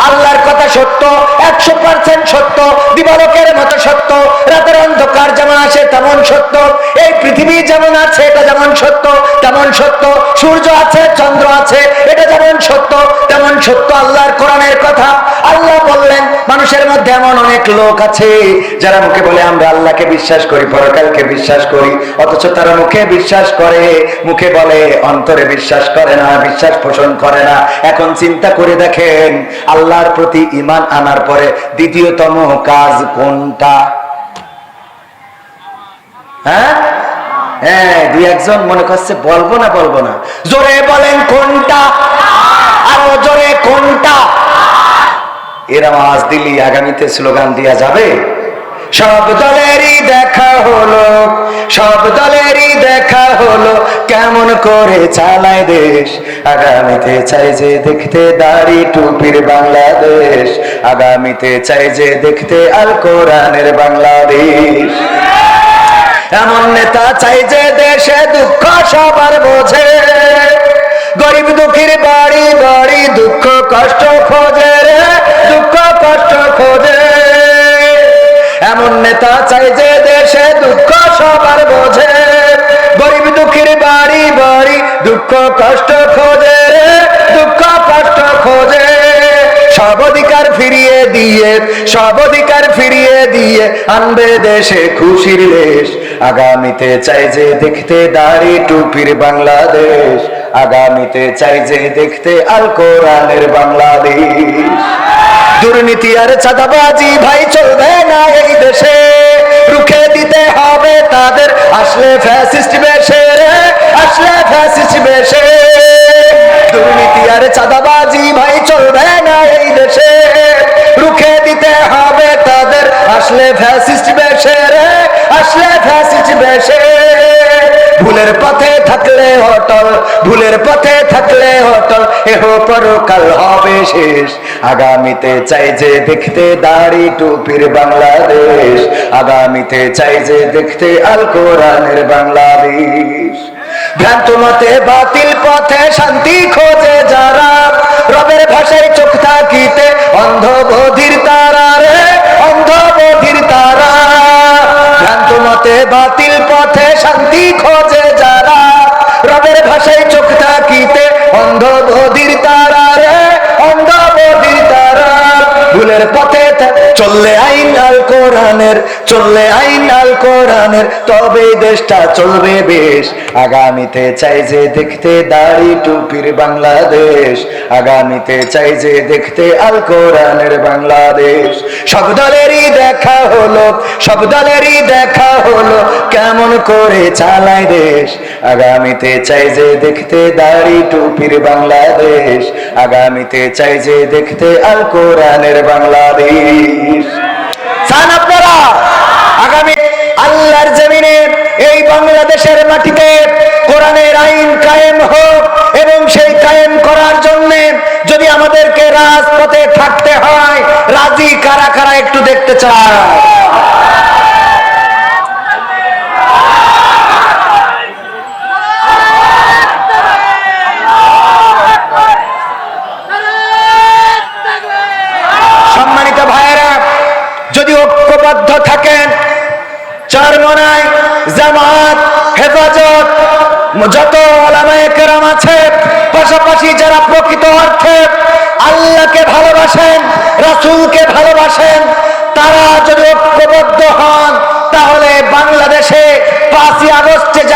আল্লাহর কথা সত্য, 100% সত্য, দিবালোকের মতো সত্য। রাতের অন্ধকার যেমন আসে তেমন সত্য, এই পৃথিবী যেমন আছে এটা যেমন সত্য তেমন সত্য, সূর্য আছে, চন্দ্র আছে, এটা যেমন সত্য তেমন সত্য আল্লাহর কোরআনের কথা। আল্লাহ বললেন মানুষের মধ্যে এমন অনেক লোক আছে যারা মুখে বলে আমরা আল্লাহকে বিশ্বাস করি, পরকালকে বিশ্বাস করি, অথচ তারা মুখে বিশ্বাস করে, মুখে বলে, অন্তরে বিশ্বাস করে না, বিশ্বাস পোষণ করে না। এখন চিন্তা করে দেখেন আল্লাহর প্রতি ঈমান আনার পরে দ্বিতীয়তম কাজ কোনটা? হ্যাঁ হ্যাঁ, দুই একজন মনে করছে বলবো না, বলবো না। জোরে বলেন কোনটা? আরো জোরে কোনটা? এরা আওয়াজ দিলি আগামীতে স্লোগান দেয়া যাবে। সব দলেরই দেখা হলো, সব দলেরই দেখা হলো, কেমন করে চালায় দেশ। আগামীতে চাই যে দেখতে দাড়ি টুপির বাংলাদেশ, আগামীতে চাই যে দেখতে আল কোরআনের বাংলাদেশ। এমন নেতা চাই যে দেশে দুঃখ সবার বোঝে, গরিব দুঃখীর বাড়ি বাড়ি দুঃখ কষ্ট খোঁজে রে, দুঃখ কষ্ট খোঁজে। এমন নেতা চাই যে দেশে দুঃখ সবার বোঝে, গরিব দুঃখীর বাড়ি বাড়ি দুঃখ কষ্ট খোঁজে রে, দুঃখ কষ্ট খোঁজে। সব অধিকার ফিরিয়ে দিয়ে, সব অধিকার ফিরিয়ে দিয়ে আনবে দেশে খুশির দেশ। আগামীতে চাই যে দেখতে দাড়ি টুপির বাংলাদেশ, আগামীতে চাই যে দেখতে আল কোরআনের বাংলাদেশ। দুর্নীতি আর চাঁদাবাজি ভাই চলবে না এই দেশে, রুখে দিতে হবে তাদের, আসলে ফ্যাসিস্ট বেশে রে, আসলে ফ্যাসিস্ট বেশে। দুর্নীতি আর চাঁদাবাজি ভাই চলবে না এই দেশে, রুখে দিতে হবে তাদের, আসলে ফ্যাসিস্ট বেশে রে, আসলে ফ্যাসিস্ট বেশে। ভুলের পথে থাকলে অটল, ভুলের পথে থাকলে অটল, এহ পরকাল হবে শেষ। আগামীতে চাই যে দেখতে দাড়ি টুপির বাংলাদেশ, আগামীতে চাই যে দেখতে আল কোরআনের বাংলাদেশ। ভ্রান্ত মতে বাতিল পথে শান্তি খোঁজে যারা, রবের ভাষায় চোখ থাকিতে অন্ধ বধির তারা রে, অন্ধ বধির তারা। ভ্রান্ত মতে বাতিল পথে শান্তি খোঁজে যারা, রবের ভাষায় চোখ থাকিতে অন্ধ বধির তারা রে, অন্ধ বধির তারা। ভুলের পথে চললে আইন আল কোরআনের, চললে আইন আল কোরআনের, তবে দেশটা চলবে বেশ। আগামীতে চাই যে দেখতে দাড়ি টুপির বাংলাদেশ, আগামীতে চাই যে দেখতে আল কোরআনের বাংলাদেশ। সব দলেরই দেখা হলো, সব দলেরই দেখা হলো, কেমন করে চালায় দেশ। আগামীতে চাই যে দেখতে দাড়ি টুপির বাংলাদেশ, আগামীতে চাই যে দেখতে আল কোরআনের বাংলাদেশ। চান আপনারা আগামী আল্লাহর জমিনে এই বাংলাদেশের মাটিতে কোরআনের আইন কায়েম হোক, এবং সেই কায়েম করার জন্য যদি আমাদেরকে রাজপথে থাকতে হয়, রাজি কারা কারা একটু দেখতে চায়? সম্মানিত ভাইয়েরা, যদি ঐক্যবদ্ধ থাকেন, চরমনাই, জামাত, হেফাজত, যত ওলামায়ে কেরাম আছে, পাশাপাশি যারা প্রকৃত অর্থে আল্লাহকে ভালোবাসেন, রাসূলকে ভালোবাসেন,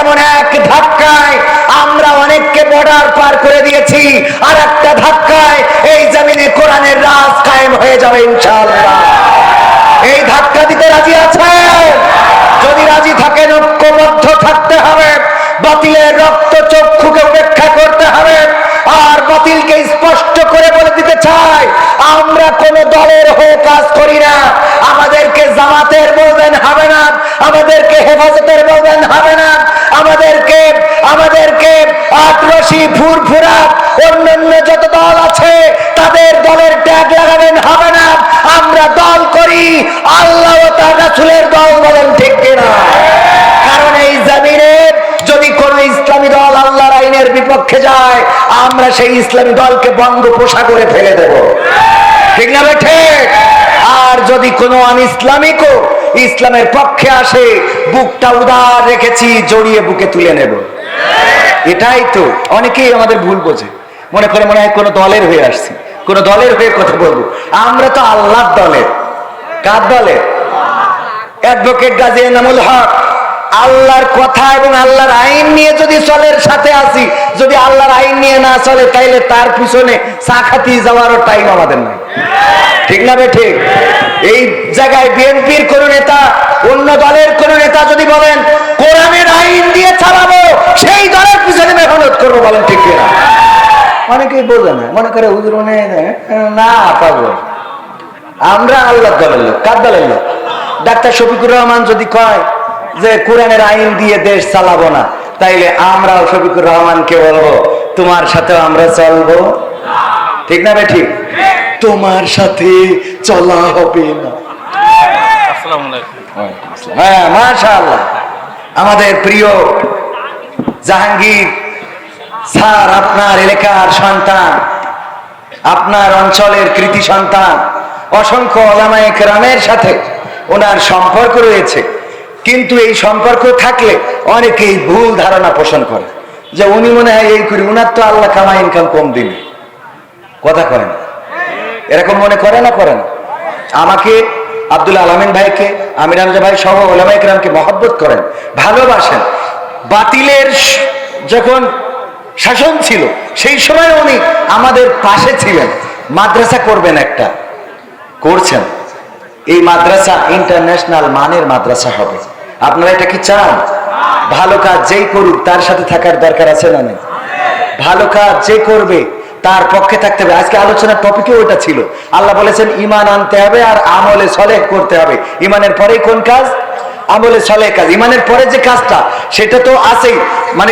যেমন এক ধাক্কায় আমরা অনেককে বর্ডার পার করে দিয়েছি, আর একটা ধাক্কায় এই জমিনে কোরআনের রাজ কায়েম হয়ে যাবে ইনশাআল্লাহ। এই ধাক্কা দিতে রাজি আছেন? যদি রাজি থাকেন ঐক্যবদ্ধ থাকতে হবে, বাতিলের রক্ত চক্ষুকে উপেক্ষা করতে হবে। আর বাতিলকে স্পষ্ট করে বলে দিতে চাই, আমরা কোন দলের হয়ে কাজ করি না। আমাদেরকে জামাতের বলবেন হবে না, আমাদেরকে হেফাজতের বলবেন হবে না, আমাদেরকে আটরশি ফুরফুরা অন্যান্য যত দল আছে তাদের দলের ট্যাগ লাগাবেন হবে না। আমরা দল করি আল্লাহ ও তার রাসূলের দল, বলেন ঠিক কিনা? কারণ এই জমিনে যদি কোন ইসলামী দল আল্লাহর আইনের বিপক্ষে যায়, আমরা সেই ইসলামী দলকে বঙ্গোপসাগরে ফেলে দেব, ঠিক না ঠিক? আর যদি কোনো অনইসলামিকও ইসলামের পক্ষে আসে, বুকটা উদার রেখেছি, জড়িয়ে বুকে তুলে নেব। এটাই তো অনেকেই আমাদের ভুল বোঝে, মনে করে মনে হয় কোনো দলের হয়ে আসছি, কোন দলের হয়ে কথা বলবো। আমরা তো আল্লাহর দলের। কার দলের? অ্যাডভোকেট গাজী এনামুল হক আল্লাহর কথা এবং আল্লাহর আইন নিয়ে যদি চলের সাথে আসি, যদি আল্লাহর আইন নিয়ে না চলে তাইলে তার পিছনে চা খাতি যাওয়ারও টাইম আমাদের নাই, ঠিক না ঠিক? এই জায়গায় বিএনপির কোন নেতা, অন্য দলের কোন নেতা যদি বলেন কোরআনের আইন দিয়ে চালাবো, সেই দলের পিছনে মেহনত করবো, বলেন ঠিক কিনা? অনেকেই বোঝে না, মনে করে হুজুর মনে না পাবো। আমরা আল্লাহর দলের লোক। কার দলের লোক? ডাক্তার শফিকুর রহমান যদি কয় যে কোরআনের আইন দিয়ে দেশ চালাবো না, তাইলে আমরাও শফিকুর রহমানকে বলবো তোমার সাথে আমরা চলবো, ঠিক না ঠিক? তোমার সাথে চলা হবে না। হ্যাঁ, মাশাআল্লাহ। আমাদের প্রিয় জাহাঙ্গীর স্যার আপনার এলাকার সন্তান, আপনার অঞ্চলের কৃতি সন্তান, অসংখ্য ওলামায়ে কেরামের সাথে ওনার সম্পর্ক রয়েছে। কিন্তু এই সম্পর্ক থাকলে অনেকেই ভুল ধারণা পোষণ করে যে উনি মনে হয় এই করি, উনার তো আল্লাহ কামাই ইনকাম কম দিন, কথা করেন, এরকম মনে করে না? করেন। আমাকে, আব্দুল আলামিন ভাইকে, আমির হামজা ভাই সহ ওলামায়ে কেরামকে মহব্বত করেন, ভালোবাসেন। বাতিলের যখন শাসন ছিল সেই সময় উনি আমাদের পাশে ছিলেন। মাদ্রাসা করবেন, একটা করছেন। এই মাদ্রাসা ইন্টারন্যাশনাল মানের মাদ্রাসা হবে। আপনারা এটা কি চান? ভালো কাজ যেই করুক তার সাথে থাকার দরকার আছে না নেই? ভালো কাজ যে করবে তার পক্ষে থাকতে হবে। আজকে আলোচনার টপিকে ওটা ছিল। আল্লাহ বলেছেন ঈমান আনতে হবে আর আমলে সলেহ করতে হবে। ঈমানের পরেই কোন কাজ? আমলে সলেহ কাজ। ঈমানের পরে যে কাজটা সেটা তো আছেই, মানে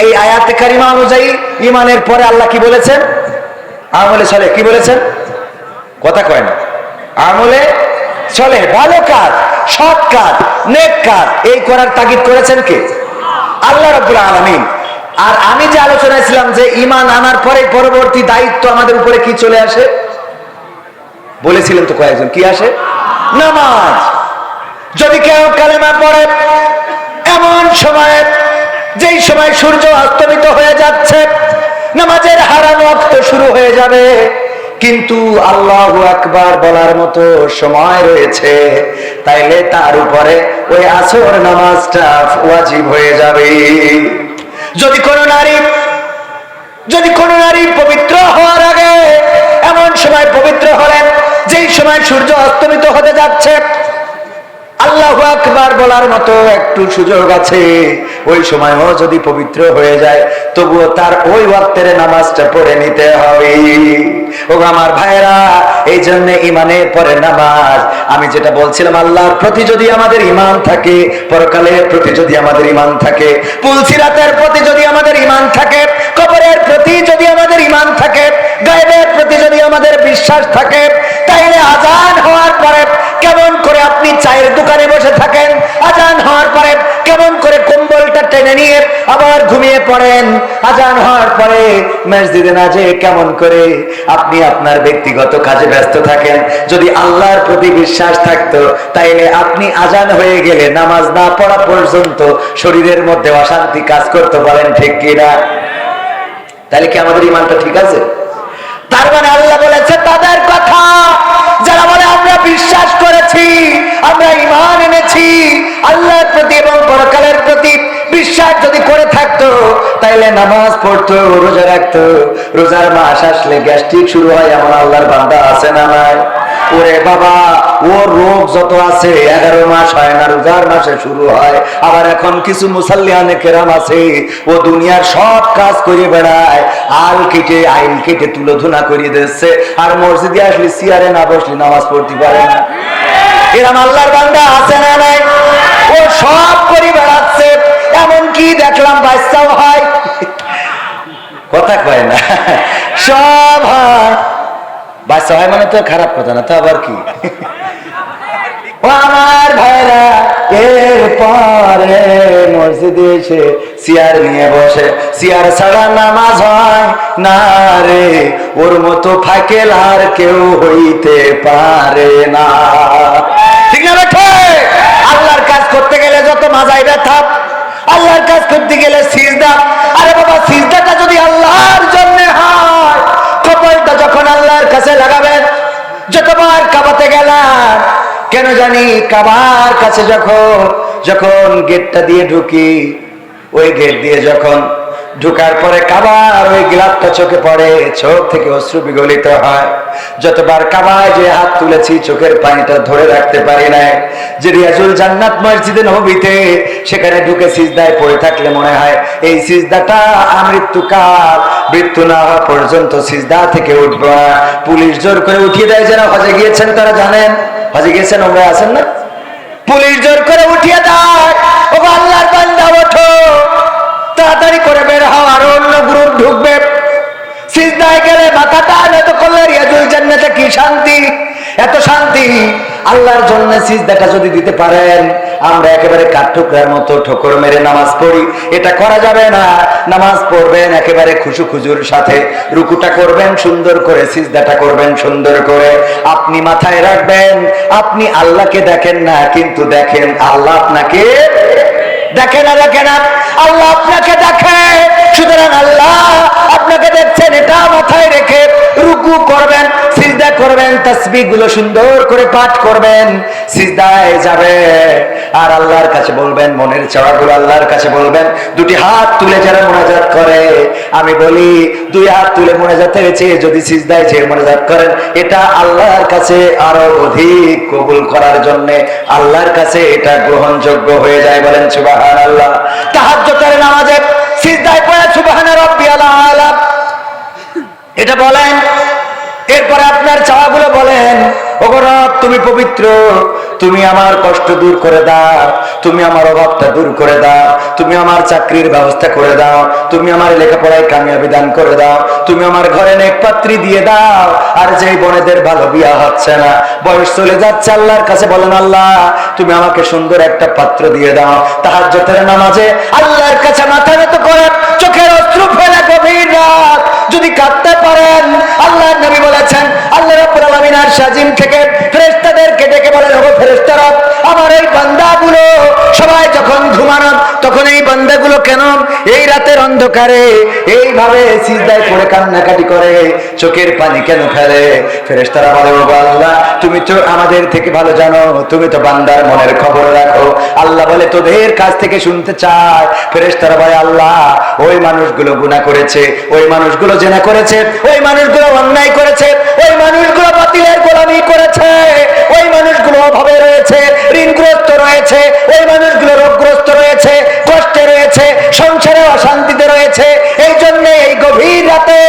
এই আয়াতে কারিমা অনুযায়ী ঈমানের পরে আল্লাহ কি বলেছেন? আমলে সলেহ। কি বলেছেন? কথা কয় না। আমলে সলেহ, ভালো কাজ, সৎ কাজ, নেক কাজ, এই করার তাগিদ করেছেন কে? আল্লাহ রাব্বুল আলামিন। আর আমি যে আলোচনায় ছিলাম যে ঈমান আনার পরে পরবর্তী দায়িত্ব আমাদের উপরে কি চলে আসে, বলেছিলেন তো কয়েকজন, কি আসে? নামাজ। যদি কেউ কালেমা পড়ে এমন সময়, যেই সময় সূর্য অস্তমিত হয়ে যাচ্ছে, নামাজের হারাম ওয়াক্ত শুরু হয়ে যাবে, কিন্তু আল্লাহু আকবার বলার মতো সময় রয়েছে, তাইলে তার উপরে ওই আসর নামাজটা ওয়াজিব হয়ে যাবে। যদি কোনো নারী পবিত্র হওয়ার আগে এমন সময় পবিত্র হলেন যেই সময় সূর্য অস্তমিত হতে যাচ্ছে, আল্লাহু আকবার বলার মতো একটু সুযোগ আছে, ওই সময়ও যদি পবিত্র হয়ে যায় তবুও তার ওই ওয়াক্তের নামাজটা পড়ে নিতে হবে। ও আমার ভাইরা, এই জন্য ঈমানের পরে নামাজ। আমি যেটা বলছিলাম, আল্লাহর প্রতি যদি আমাদের ঈমান থাকে, পরকালের প্রতি যদি আমাদের ঈমান থাকে, পুলসিরাতের প্রতি যদি আমাদের ঈমান থাকে, কবরের প্রতি যদি আমাদের ঈমান থাকে, গায়বের প্রতি যদি আমাদের বিশ্বাস থাকে, তাইলে আযান হওয়ার পরে কেমন করে আপনি চায়ের দোকানে বসে থাকেন, আযান হওয়ার পরে কেমন করে কম্বলটা টেনে নিয়ে আবার ঘুমিয়ে পড়েন, আযান হওয়ার পরে মসজিদে না যেয়ে কেমন করে আপনি আপনার ব্যক্তিগত কাজে ব্যস্ত থাকেন। যদি আল্লাহর প্রতি বিশ্বাস থাকতো তাইলে আপনি আযান হয়ে গেলে নামাজ না পড়া পর্যন্ত শরীরের মধ্যে অশান্তি কাজ করতে পারেন, ঠিক কিনা? তাহলে কি আমাদের ঈমানটা ঠিক আছে? তার মানে আল্লাহ বলেছে তাদের কথা যারা বলে আমরা বিশ্বাস করেছি, আমরা ঈমান এনেছি, আল্লাহর প্রতি এবং পরকালের প্রতি বিশ্বাস যদি তাইলে নামাজ পড়তো, রোজা রাখতো। রোজার মাস আসলে গ্যাস্ট্রিক শুরু হয়, এমন আল্লাহর বান্দা আছে না নাই? ওরে বাবা, ওর রোগ যত আছে 11 মাস হয় না, রোজার মাসে শুরু হয়। আবার এখন কিছু মুসাল্লিয়ানে কেরাম আছে, ও দুনিয়ার সব কাজ করে বেড়ায়, আল কেটে আইল কেটে তুলো ধুনা করিয়ে দিচ্ছে, আর মসজিদে আসলে চেয়ারে না বসলে নামাজ পড়তে পারে না। এরম আল্লাহর বান্দা আছে না নাই? ও সব করে বেড়াচ্ছে, এমনকি দেখলাম বাচ্চাও হয়, কথা কয় না, সব হয়। বাচ্চা হয় মানে তো খারাপ কথা না, তো আবার কি? ও আমার ভাইরা, এরপরে মসজিদে এসে চেয়ার নিয়ে বসে, চেয়ার ছাড়া নামাজ হয় না রে, ওর মতো ফাকেল আর কেউ হইতে পারে না। ঠিক না বেঠে? আল্লাহর কাজ করতে গেলে যত মাজায় ব্যথা, আল্লাহর কাজ করতে গেলে সিজদা। আরে বাবা, সিজদাটা যদি আল্লাহর জন্য হয়, কপালটা যখন আল্লাহর কাছে লাগাবেন, যতবার কাবাতে গেলাম, কেন জানি কাবার কাছে যখন গেটটা দিয়ে ঢুকি, ওই গেট দিয়ে যখন ঢুকার পরে কাবার ওই গ্লাসটা চোখে পড়ে, চোখ থেকে অশ্রু বিগলিত হয়। যতবার কাবায় যে হাত তুলেছি, চোখের পানিটা ধরে রাখতে পারি নাই। যে রিয়াজুল জান্নাত মসজিদে নববীতে, সেখানে ঢুকে সিজদায় পড়ে থাকলে মনে হয় এই সিজদাটা আমৃত্যুকাল, মৃত্যু না হওয়া পর্যন্ত সিজদা থেকে উঠবো না। পুলিশ জোর করে উঠিয়ে দেয়, যারা হজে গিয়েছেন তারা জানেন, হজে গিয়েছেন, ওমরা আছেন না, পুলিশ জোর করে উঠিয়ে দেয়, ও আল্লাহর বান্দা ওঠো, তাড়াতাড়ি করে বের হও, আর অন্য গ্রুপ ঢুকবে। সিজদায় গেলে মাথাটা নত করলে রিয়াজুল জান্নাতে কি শান্তি, এত শান্তি। আল্লাহর জন্য সিজদাটা যদি দিতে পারেন, আমরা একেবারে কাঠঠোকরার মতো ঠোকর মেরে নামাজ পড়ি, এটা করা যাবে না। নামাজ পড়বেন একেবারে খুশু খুজুর সাথে, রুকুটা করবেন সুন্দর করে, সিজদাটা করবেন সুন্দর করে। আপনি মাথায় রাখবেন, আপনি আল্লাহকে দেখেন না, কিন্তু দেখেন আল্লাহ আপনাকে দেখে না, দেখে না, আল্লাহ আপনাকে দেখে। সুতরাং আল্লাহ আপনাকে দেখছেন, এটা মাথায় রেখে রুকু করবেন, সিজদা করবেন, তাসবিহ গুলো সুন্দর করে পাঠ করবেন, সিজদায় যাবে আর আল্লাহর কাছে বলবেন, মনের চাওয়াগুলো আল্লাহর কাছে বলবেন। দুটি হাত তুলে যারা মোনাজাত করে, আমি বলি দুই হাত তুলে মোনাজাতের চেয়ে যদি সিজদায় চেয়ে মোনাজাত করেন, এটা আল্লাহর কাছে আরো অধিক কবুল করার জন্য, আল্লাহর কাছে এটা গ্রহণযোগ্য হয়ে যায়। বলেন সুবহানাল্লাহ। তাহাজ্জুদের নামাজে সিজদায় পড়ে সুবহানা রাব্বিয়াল আলা এটা বলেন, এরপরে আপনার চাওয়াগুলো বলেন। ওগো রব, তুমি পবিত্র, তুমি আমার কষ্ট দূর করে দাও, তুমি আমার অভাবটা দূর করে দাও, তুমি আমার চাকরির ব্যবস্থা করে দাও, তুমি আমার লেখাপড়ায় কামিয়াবি দান করে দাও, তুমি আমার ঘরে নেক পাত্রী দিয়ে দাও। আর যেই বোনেদের ভালো বিয়া হচ্ছে না, বয়স চলে যাচ্ছে, আল্লাহর কাছে বলেন, আল্লাহ তুমি আমাকে সুন্দর একটা পাত্র দিয়ে দাও। তাহাজ্জুদের নামাজে আল্লাহর কাছে মাথা নত করে, চোখের অশ্রু ফেলে গভীর রাত যদি কাঁদতে পারেন, আল্লাহর নবী বলেছেন, আল্লাহ রাব্বুল আলামিন আরশ আজিম থেকে ফেরেশতাদেরকে ডেকে বলেন, ওগো ফেরেশতারা, আমার এই বান্দাগুলো সবাই যখন ঘুমানো, তখন এই বান্দাগুলো কেন এই রাতের অন্ধকারে এইভাবে সিজদায় পড়ে কান্নাকাটি করে, চোখের পানি কেন ফেলে? ফেরেশতারা বলে, ওগো আল্লাহ, তুমি তো আমাদের থেকে ভালো জানো, তুমি তো বান্দার মনের খবর রাখো। আল্লাহ বলে, তোদের কাছ থেকে শুনতে চায়। ফেরেশতারা বলে, আল্লাহ, ওই মানুষগুলো গুনাহ করেছে, ওই মানুষগুলো জিনা করেছে, ওই মানুষগুলো অন্যায় করেছে, ওই মানুষগুলো বাতিলের গোলামি করেছে, ওই মানুষগুলো অভাবে রয়েছে, ঋণগ্রস্ত রয়েছে, ওই মানুষগুলো রোগগ্রস্ত রয়েছে, কষ্টে রয়েছে, সংসারে অশান্তিতে রয়েছে। এই জন্য এই গভীর রাতে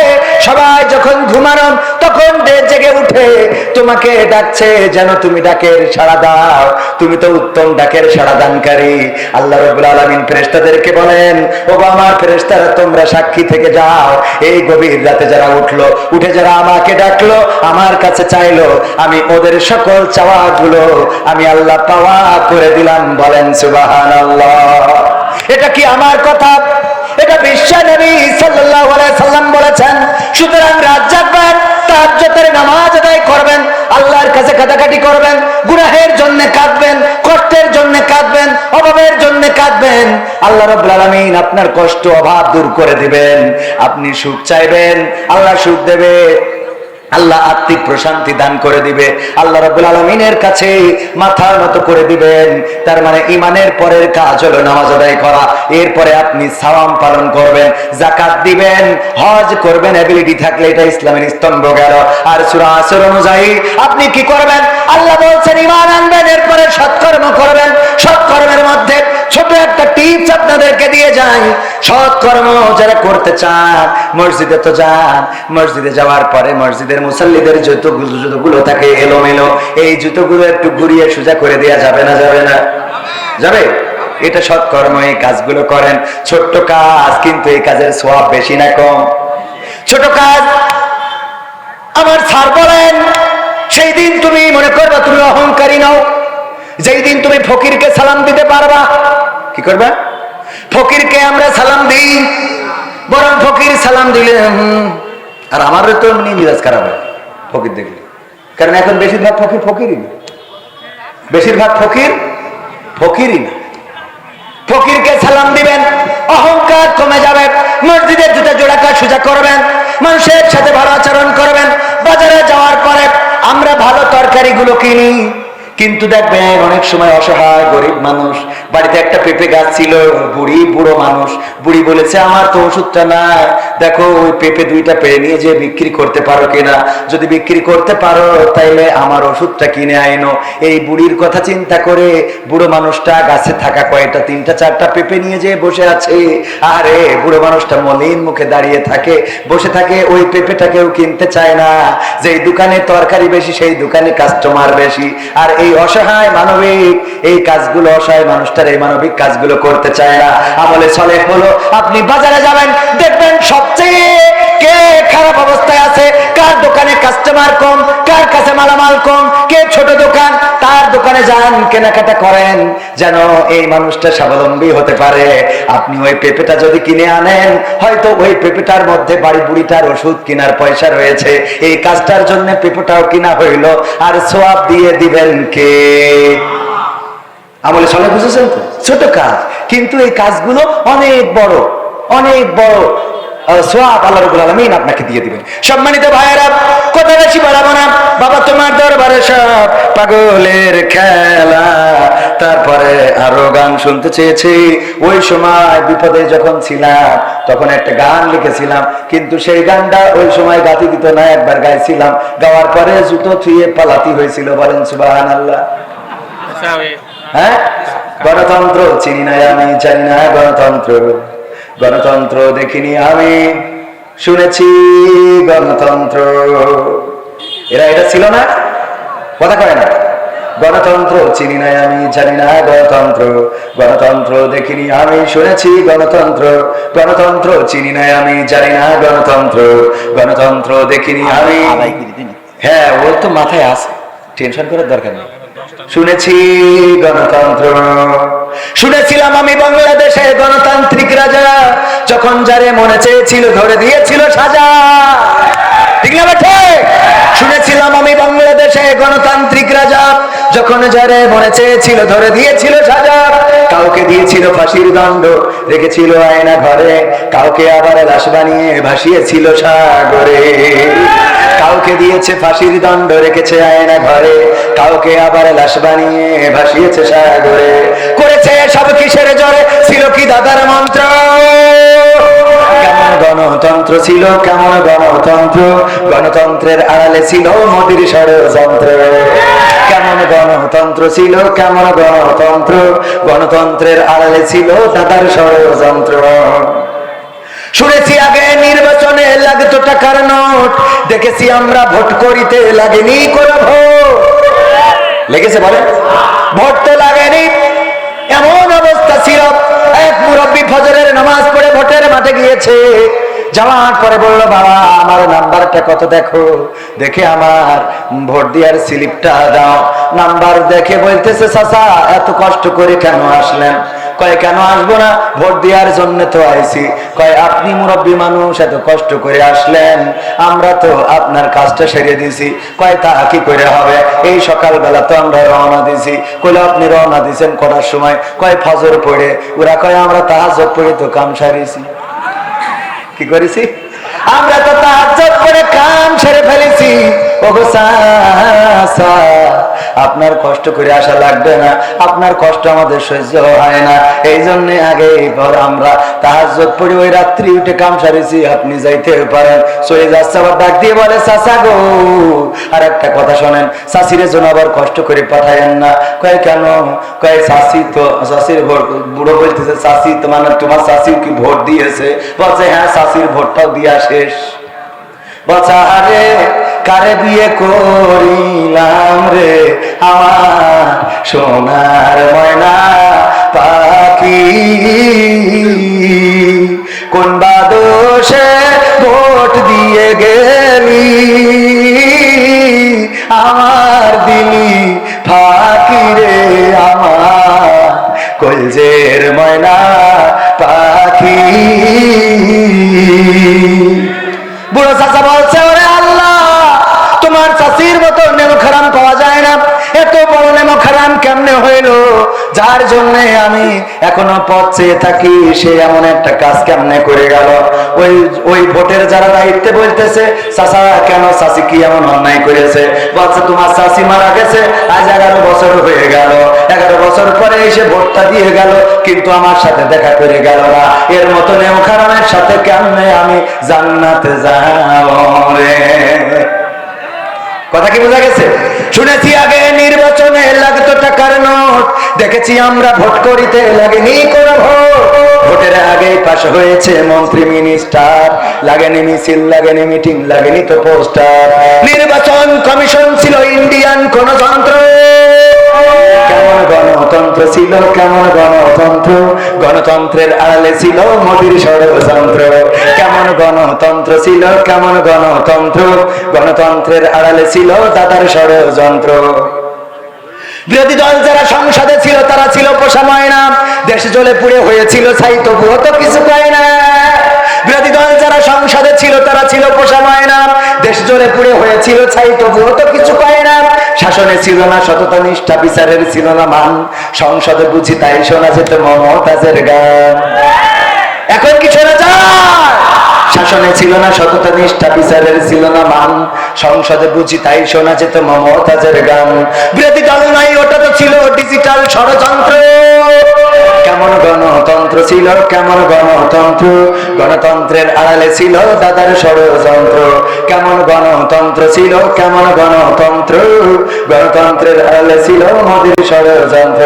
সবাই যখন ঘুমানো, তখন জেগে উঠে তোমাকে ডাকছে, যেন তুমি ডাকের সাড়া দাও। তুমি তো উত্তম ডাকের সাড়া দানকারী। আল্লাহ রাব্বুল আলামিন ফেরেশতাদেরকে বলেন, ওগো আমার ফেরেশতারা, তোমরা সাক্ষী থেকে যাও, এই গভীর রাতে যারা উঠলো, উঠে যারা আমাকে ডাকলো, আমার কাছে চাইলো, আমি ওদের সকল চাওয়াগুলো আমি আল্লাহ পাওয়া করে দিলাম। বলেন সুবহানাল্লাহ। এটা কি আমার কথা? এটা বিশ্ব নবী সাল্লাল্লাহু আলাইহি সাল্লাম বলেছেন। সুতরাং রাত জাগবেন, তাহাজ্জুদের নামাজ আদায় করবেন, আল্লাহর কাছে কাঁদাকাটি করবেন, গুনাহের জন্য কাঁদবেন, কষ্টের জন্য কাঁদবেন, অভাবের জন্য কাঁদবেন। আল্লাহ রাব্বুল আলামিন আপনার কষ্ট অভাব দূর করে দিবেন। আপনি সুখ চাইবেন, আল্লাহ সুখ দেবে। আল্লাহ আত্মিক প্রশান্তি দান করে দিবে। আল্লাহ রাব্বুল আলামিনের কাছে মাথা নত করে দিবেন। তার মানে ঈমানের পরের কাজ হলো নামাজ আদায় করা। এরপরে আপনি সাওয়াম পালন করবেন, যাকাত দিবেন, হজ করবেন, এবিলিটি থাকলে এটা ইসলামের স্তম্ভ গেল। আর সূরা আসর অনুযায়ী আপনি কি করবেন? আল্লাহ বলছেন ঈমান আনবেন, এরপরে সৎকর্ম করবেন। সৎকর্মের মধ্যে ছোট একটা টিপস আপনাদেরকে দিয়ে যাই। সৎকর্ম যারা করতে চান মসজিদে তো যান, মসজিদে যাওয়ার পরে মসজিদের মুসাল্লিদের জুতোগুলো থাকে এলোমেলো, এই জুতোগুলো একটু ঘুরিয়ে সোজা করে দেওয়া যাবে না? যাবে না? যাবে। এটা সৎকর্ম, এই কাজগুলো করেন। ছোট্ট কাজ, কিন্তু এই কাজের সওয়াব বেশি না কম? ছোট কাজ। আমার স্যার বলেন, সেই দিন তুমি মনে করবা তুমি অহংকারী নাও যেই দিন তুমি ফকিরকে সালাম দিতে পারবা। কি করবা? ফকিরকে আমরা সালাম দিই, বরং ফকির সালাম দিলে আর আমারও তো এমনি মিজাজ খারাপ হয় ফকির দেখলে। কারণ এখন বেশিরভাগ ফকির ফকিরই না, বেশিরভাগ ফকির ফকিরই না। ফকিরকে সালাম দিবেন, অহংকার কমে যাবে। মসজিদের জুতা জোড়াকা সোজা করবেন, মানুষের সাথে ভালো আচরণ করবেন। বাজারে যাওয়ার পরে আমরা ভালো তরকারিগুলো কিনি, কিন্তু দেখবেন অনেক সময় অসহায় গরিব মানুষ, বাড়িতে একটা পেঁপে গাছ ছিল, বুড়ো মানুষ, বুড়ি বলেছে আমার তো ওষুধটা নাই, দেখো ওই পেঁপে দুইটা পেরে নিয়ে যে বিক্রি করতে পারো কিনা, যদি বিক্রি করতে পারো তাইলে আমার ওষুধটা কিনে আইনো। এই বুড়ির কথা চিন্তা করে বুড়ো মানুষটা গাছে থাকা কয়েকটা 3-4টা পেঁপে নিয়ে যে বসে আছে। আরে বুড়ো মানুষটা মলিন মুখে দাঁড়িয়ে থাকে, বসে থাকে, ওই পেঁপেটাকেও কিনতে চায় না। যেই দোকানে তরকারি বেশি সেই দোকানে কাস্টমার বেশি। আর এই অসহায় মানবিক এই কাজগুলো, অসহায় মানুষটার এই মানবিক কাজগুলো করতে চায় না। আমলে চলে হলো আপনি বাজারে যাবেন, দেখবেন সবচেয়ে কে খারাপ অবস্থায় আছে, কার দোকানে কাস্টমার কম, কার কাছে মালামাল কম, কে ছোট দোকান, তার দোকানে যান, কেনাকাটা করেন, যেন এই মানুষটা স্বাবলম্বী হতে পারে। আপনি ওই পেঁপেটা যদি কিনে আনেন, হয়তো ওই পেঁপেটার মধ্যে বাড়ি বুড়িটার ওষুধ কেনার পয়সা রয়েছে, এই কাজটার জন্য পেঁপেটাও কিনা হইল, আর সোয়াব দিয়ে দিবেন কে? আমলে চলে, বুঝেছেন তো? ছোট কাজ, কিন্তু এই কাজগুলো অনেক বড়, অনেক বড় সোয়াব আল্লাহ রাব্বুল আলামিন আপনাকে দিয়ে দিবেন। সম্মানিত ভাইয়েরা, কথা বেশি বাড়াবো না। বাবা তোমার দরবারে সব পাগলের খেলা। তারপরে আরো গান শুনতে চেয়েছি। ওই সময় বিপদে যখন ছিলাম তখন একটা গান লিখেছিলাম, কিন্তু সেই গানটা ওই সময় গাতি দিত না, একবার গাইছিলাম, গাওয়ার পরে জুতো থুয়ে পালাতি হয়েছিল। বলেন সুবহানাল্লাহ। হ্যাঁ, গণতন্ত্র চিনি না আমি, জানি না গণতন্ত্র, গণতন্ত্র দেখিনি আমি, শুনেছি গণতন্ত্র। এরা এটা ছিল না? কথা কয় না? গণতন্ত্র চিনি না আমি, জানি না গণতন্ত্র, গণতন্ত্র দেখিনি আমি, শুনেছি গণতন্ত্র, গণতন্ত্র চিনি না আমি, জানি না গণতন্ত্র, গণতন্ত্র দেখিনি আমি। হ্যাঁ, ও তো মাথায় আছে, টেনশন করার দরকার নেই। শুনেছি গণতন্ত্র, শুনেছিলাম আমি বাংলাদেশে গণতান্ত্রিক রাজা, যখন যারে মনে চেয়েছিল ধরে দিয়েছিল সাজা। ঠিক না বেঠে? শুনেছিলাম আমি বাংলাদেশে গণতান্ত্রিক রাজা, যখন যারে মনে চেয়েছিল ধরে দিয়েছিল সাজা। কাউকে দিয়েছিল ফাঁসির দণ্ড, রেখেছিল আয়না ঘরে, কাউকে আবার লাশ বানিয়ে ভাসিয়েছিল সাগরে। কাউকে দিয়েছে ফাঁসির দণ্ড, রেখেছে আয়না ঘরে, কাউকে আবার লাশ বানিয়ে ভাসিয়েছে সাগরে। করেছে সব কিসের জোরে, ছিল কি দাদার মন্ত্র? কেমন গণতন্ত্র ছিল, কেমন গণতন্ত্র, গণতন্ত্রের আড়ালে ছিল মোদির ষড়যন্ত্র। কেমন গণতন্ত্র ছিল, কেমন গণতন্ত্র, গণতন্ত্রের আড়ালে ছিল দাদার ষড়যন্ত্র। শুনেছি আগে নির্বাচনে লাগতো টাকার নোট, দেখেছি আমরা ভোট করিতে লাগেনি কোনো ভোট। লেগেছে বলে? ভোট তো লাগেনি। এমন অবস্থা ছিল, এক মুরব্বী ফজরের নামাজ পড়ে ভোটের মাঠে গিয়েছে, যাওয়ার পরে বললো বাবা আমার নাম্বারটা কত দেখো, দেখে আমার ভোট দেওয়ার স্লিপটা দাও। নাম্বার দেখে বলতেছে চাচা এত কষ্ট করে কেন আসলেন? কয় কেন আসবো না, ভোট দেওয়ার জন্য তো আইছি। কয় আপনি মুরব্বী মানুষ, এত কষ্ট করে আসলেন, আমরা তো আপনার কাজটা সেরে দিছি। কয় তা কি করে হবে, এই সকালবেলা তো আমরা রওনা দিছি। কইলে আপনি রওনা দিছেন করার সময়? কয় ফজর পড়ে। ওরা কয় আমরা তাহাজ্জুদ পড়ে তো কাম সারিছি। কি করেছি? আমরা তো তাহাজ্জুদ পড়ে কাম সেরে ফেলেছি। ওগো চাচা, আপনার কষ্ট করে আসা লাগবে না, আপনার কষ্ট আমাদের সহ্য হয় না, এই জন্য আগে এবার আমরা তাহাজ্জুদ পড়ে ওই রাত্রি উঠে কাম সারিছি, আপনি যাইতে পারেন। চলে যাচ্ছে, আবার ডাক দিয়ে বলে চাচা গো, আর একটা কথা শোনেন, চাষির জন্য আবার কষ্ট করে পাঠায়েন না। কয় কেন? কয় চাষি তো, চাষির ভোট, বুড়ো বলতেছে চাষি তো মানে তোমার চাষিও কি ভোট দিয়েছে? বলছে হ্যাঁ, চাষির ভোটটাও দিয়া শেষ। বলছে আরে কারে বিয়ে করিলাম রে আমার সোনার ময়না পাখি, কোন বাদোষে ভোট দিয়ে গেলি আমার দিলি ফাঁকি রে আমার কলজের ময়না পাখি। বুড়ো চাচা বলছে ওরে আল্লাহ, তোমার চাষির মতো নেমো খারাম পাওয়া যায় না, এত বড় নেমো খারাম কেমনে হইল যার জন্য আমি এখনো পথ চেয়ে থাকি, সে এমন একটা কাজ কেমনে করে গেল? ওই ভোটের যারা দায়িত্বে বলতেছে চাচা কেন, চাষি কি এমন অন্যায় করেছে? বলছে তোমার চাষি মারা গেছে আজ 11 বছর হয়ে গেল, 11 বছর পরে এসে ভোটটা দিয়ে গেল, কিন্তু আমার সাথে দেখা করে গেল না, এর মতো নেমো খারামের সাথে কেমনে আমি জান্নাতে যাব রে? কথা কি বোঝা গেছে? শুনেছি আগে নির্বাচনে লাগতো টাকার নোট, দেখেছি আমরা ভোট করিতে লাগেনি কোনো ভোট, ভোটের আগে পাশ হয়েছে মন্ত্রী মিনিস্টার, লাগেনি মিছিল, লাগেনি মিটিং, লাগেনি তো পোস্টার। নির্বাচন কমিশন ছিল ইন্ডিয়ান কোন যন্ত্র, কেমন গণতন্ত্র ছিল, কেমন গণতন্ত্র, গণতন্ত্রের আড়ালে ছিল মোদির ষড়যন্ত্র, কেমন গণতন্ত্র ছিল, কেমন গণতন্ত্র, গণতন্ত্রের আড়ালে ছিল দাদার ষড়যন্ত্র। বিরোধী দল যারা সংসদে ছিল তারা ছিল পোষা ময়না, দেশ জ্বলে পুড়ে হয়েছিল ছাই, তবুও তো কিছু পায় না। বিরোধী দল যারা সংসদে ছিল তারা ছিল পোষা ময়না, দেশ জ্বলে পুড়ে হয়েছিল ছাই, তবুও তো কিছু পায় না। শাসনে ছিল না সততা নিষ্ঠা, বিচারের ছিল না মান, সংসদে বুঝি তাই শোনা যেত মমতাজের গান। এখন কি শোনা যায়? শাসনে ছিল না সততা নিষ্ঠা, বিচারের ছিল না মান, সংসদে বুঝি তাই শোনা যেত মমতাজের গান। বিরোধী দল নাই, ওটা তো ছিল ডিজিটাল ষড়যন্ত্র, কেমন গণতন্ত্র ছিল, কেমন গণতন্ত্র, গণতন্ত্রের আড়ালে ছিল দাদার ষড়যন্ত্র, কেমন গণতন্ত্র ছিল, কেমন গণতন্ত্র, গণতন্ত্রের আড়ালে ছিল মোদির ষড়যন্ত্র।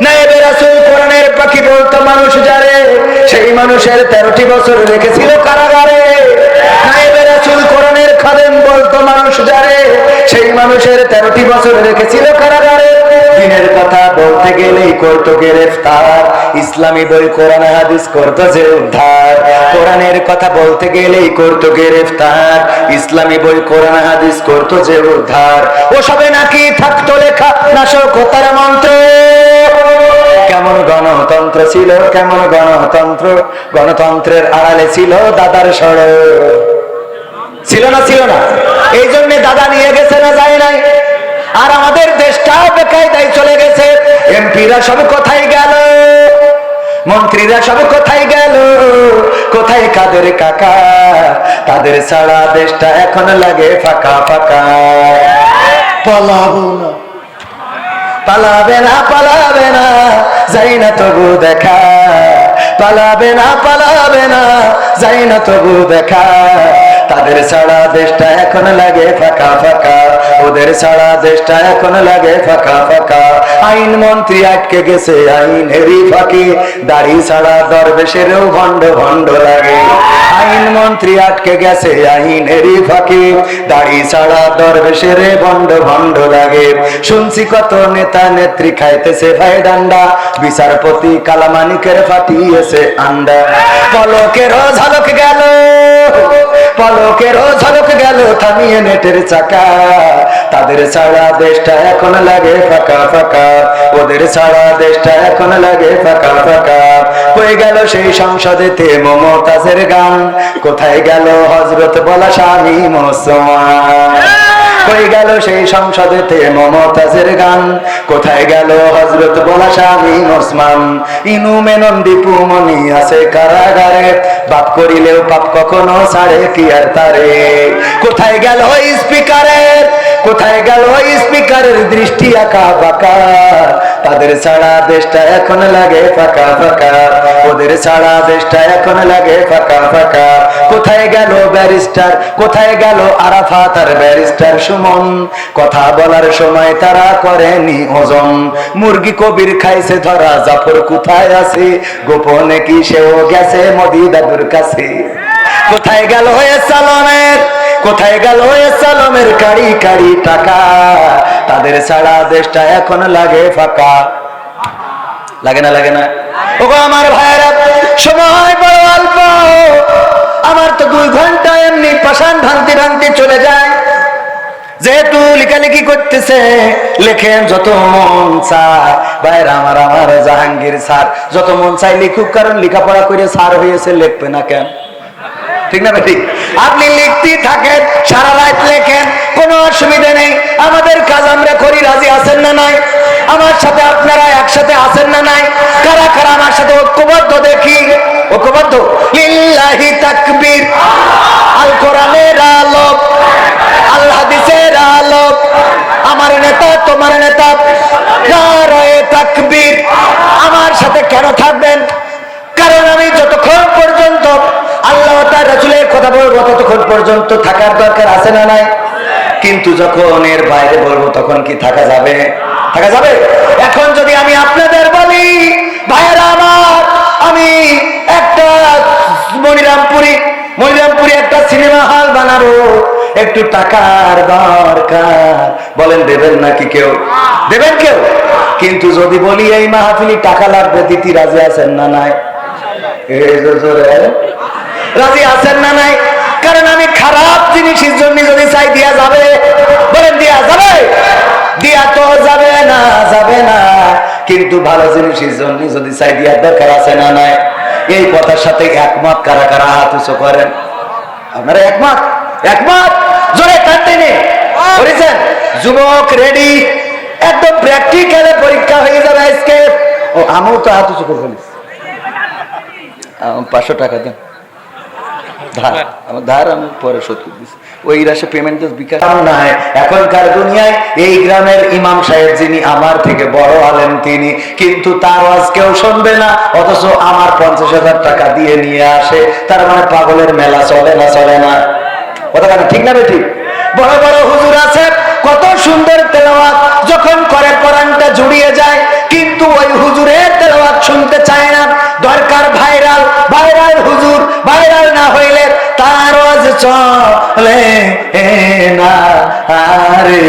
নায়েবে রাসূল কোরআনের পাখি বলতো মানুষ যারে, সেই মানুষের 13টি বছর রেখেছিল কারাগারে। নায়েবে রাসূল কোরআনের খাদেম বলতো মানুষ যারে, সেই মানুষের 13টি বছর রেখেছিল কারাগারে। দিনের কথা বলতে গেলেই করতো গ্রেফতার, ইসলামী বই কোরআন হাদিস করতো যে উদ্ধার। কোরআনের কথা বলতে গেলেই করতো গ্রেফতার, ইসলামী বই কোরআন হাদিস করতো যে উদ্ধার। ওসবে নাকি থাকতো লেখা নাশকতার মন্ত্র, কেমন গণতন্ত্র ছিল, কেমন গণতন্ত্র, গণতন্ত্রের আড়ালে ছিল দাদার ষড়যন্ত্র। ছিল না? ছিল না? এই জন্য দাদা নিয়ে গেছে না যায় নাই? আর আমাদের দেশটাও বেকায়দায় চলে গেছে। এমপিরা সব কোথায় গেল, মন্ত্রীরা সব কোথায় গেল, কোথায় কাদের কাকা, তাদের ছাড়া দেশটা এখন লাগে ফাঁকা ফাঁকা। পালাবো না, পালাবে না, পালাবে না, যাই না তবু দেখা, পালাবে না, পালাবে না, যাই না তবু দেখা, তাদের ছাড়া দেশটা এখন লাগে ফাঁকা ফাঁকা, ওদের ছাড়া দেশটা এখন লাগে ফাঁকা ফাঁকা। আইন মন্ত্রী আটকে গেছে আইনেরই ফাঁকি, দাড়ি ছাড়া দরবেশেরও ভণ্ড ভণ্ড লাগে। আইন মন্ত্রী আটকে গেছে আইনেরই ফাঁকি, দাড়ি ছাড়া দরবেশের ভণ্ড ভণ্ড লাগে। শুনছি কত নেতা নেত্রী খাইতেছে ভাই ডান্ডা, বিচারপতি কালামানিকের ফাটিয়েছে আন্ডা। পলকেরও ঝলক গেল, পলকেরও ঝলক গেল থামিয়ে নেটের চাকা, তাদের ছাড়া দেশটা এখন লাগে ফাঁকা ফাঁকা, ওদের ছাড়া দেশটা এখন লাগে ফাঁকা ফাঁকা। হয়ে গেল সেই সংসদেতে মমতাজের গান, কোথায় গেল হযরত বলা স্বামী মুসলমান। হয়ে গেল সেই সংসদেতে মমতাজের গান, কোথায় গেল হযরত বলা স্বামী ওসমান। ইনু মেনন দীপু মনি আছে কারাগারে, বাপ করিলেও পাপ কখনো ছাড়ে কি আর তারে। কোথায় গেল স্পিকারের, কোথায় গেল স্পিকারের দৃষ্টি আঁকা বাঁকা, তাদের ছাড়া দেশটা এখন লাগে ফাঁকা ফাঁকা, ওদের ছাড়া দেশটা এখন লাগে ফাঁকা ফাঁকা। কোথায় গেল ব্যারিস্টার, কোথায় গেল আরাফাত আর ব্যারিস্টার সুমন, কথা বলার সময় তারা করেনি হজম। মুরগি কবির খাইছে ধরা, জাফর কোথায় আছে, গোপনে কি সেও গেছে মোদি দাদুর কাছে। কোথায় গেল সালামের, কোথায় গেল সালামের কাড়ি কাড়ি টাকা, তাদের ছাড়া দেশটা এখন লাগে ফাঁকা। লাগে না, লাগে না? ওগো আমার ভাইরা, সময় বড় অল্প, আমার তো 2 ঘন্টা এমনি পাষাণ ভাঙতে ভাঙতে চলে যায়। যেহেতু লেখালেখি করতেছে, লেখেন যত মন চায়। ভাইরা আমার, আমার জাহাঙ্গীর স্যার যত মন চাই লিখুক, কারণ লেখাপড়া করে স্যার হয়েছে, লিখবে না কেন? ঠিক না ঠিক? আপনি লিখতে থাকেন, সারা রাত লেখেন, কোনো অসুবিধা নেই। আমাদের কাজ আমরা করি, রাজি আছেন না নাই? আমার সাথে আপনারা একসাথে আছেন না নাই? কারা কারা আমার সাথে ঐক্যবদ্ধ দেখি? ঐক্যবদ্ধ? লিল্লাহি তাকবীর, আল কোরআনের আলো, আল হাদিসের আলো, আমার নেতা তোমার নেতা, নারায়ে তাকবীর। আমার সাথে কেন থাকবেন? কারণ আমি যতক্ষণ পর্যন্ত আল্লাহ তার রাসূলের কথা বলবো ততক্ষণ পর্যন্ত থাকার দরকার আছে না নাই? কিন্তু যখন এর বাইরে বলবো তখন কি থাকা যাবে? থাকা যাবে? এখন যদি আমি আপনাদের বলি, ভাইয়েরা আমার, আমি একটা মনিরামপুরে একটা সিনেমা হল বানাবো, একটু টাকার দরকার, বলেন দেবেন নাকি কেউ? দেবেন কেউ? কিন্তু যদি বলি এই মাহফিলি টাকা লাগবে, দিতে রাজি আছেন না নাই? রাজি আছেন না নাই? কারণ আমি খারাপ জিনিসের জন্য যদি চাই, দিয়া যাবে? বলেন দিয়া যাবে? দিয়া তো যাবে না, যাবে না। কিন্তু ভালো জিনিসের জন্য যদি চাই, দিয়ার দরকার আছে না নাই? এই কথার সাথে একমত কারা কারা হাত উঁচু করেন? আপনারা একমত? একমত? জোরে টানতেনে করেছেন? যুবক রেডি, একদম প্র্যাকটিক্যালে পরীক্ষা হয়ে যাবে আজকে। ও আমিও তো হাত উঁচু করে ফেলিস। 500 টাকা দেন ধার, আমার ধার আমি পরে শোধ করে দিচ্ছি। ওই রাশে পেমেন্ট বিকাশ নাই। এখনকার দুনিয়ায় এই গ্রামের ইমাম সাহেব যিনি আমার থেকে বড় আলেম তিনি, কিন্তু তার ওয়াজ কেউ শুনবে না, অথচ আমার 50,000 টাকা দিয়ে নিয়ে আসে। তার মানে পাগলের মেলা চলে না? চলে না? কথা কেন ঠিক না ঠিক? বড় বড় হুজুর আছে, কত সুন্দর তেলাওয়াত, যখন করে কোরআনটা জুড়িয়ে যায়, কিন্তু ওই হুজুরের তেলাওয়াত শুনতে চায় না। দরকার ভাইরাল, ভাইরাল হুজুর, ভাইরাল না হইলে তার ওয়াজ চলে না। আরে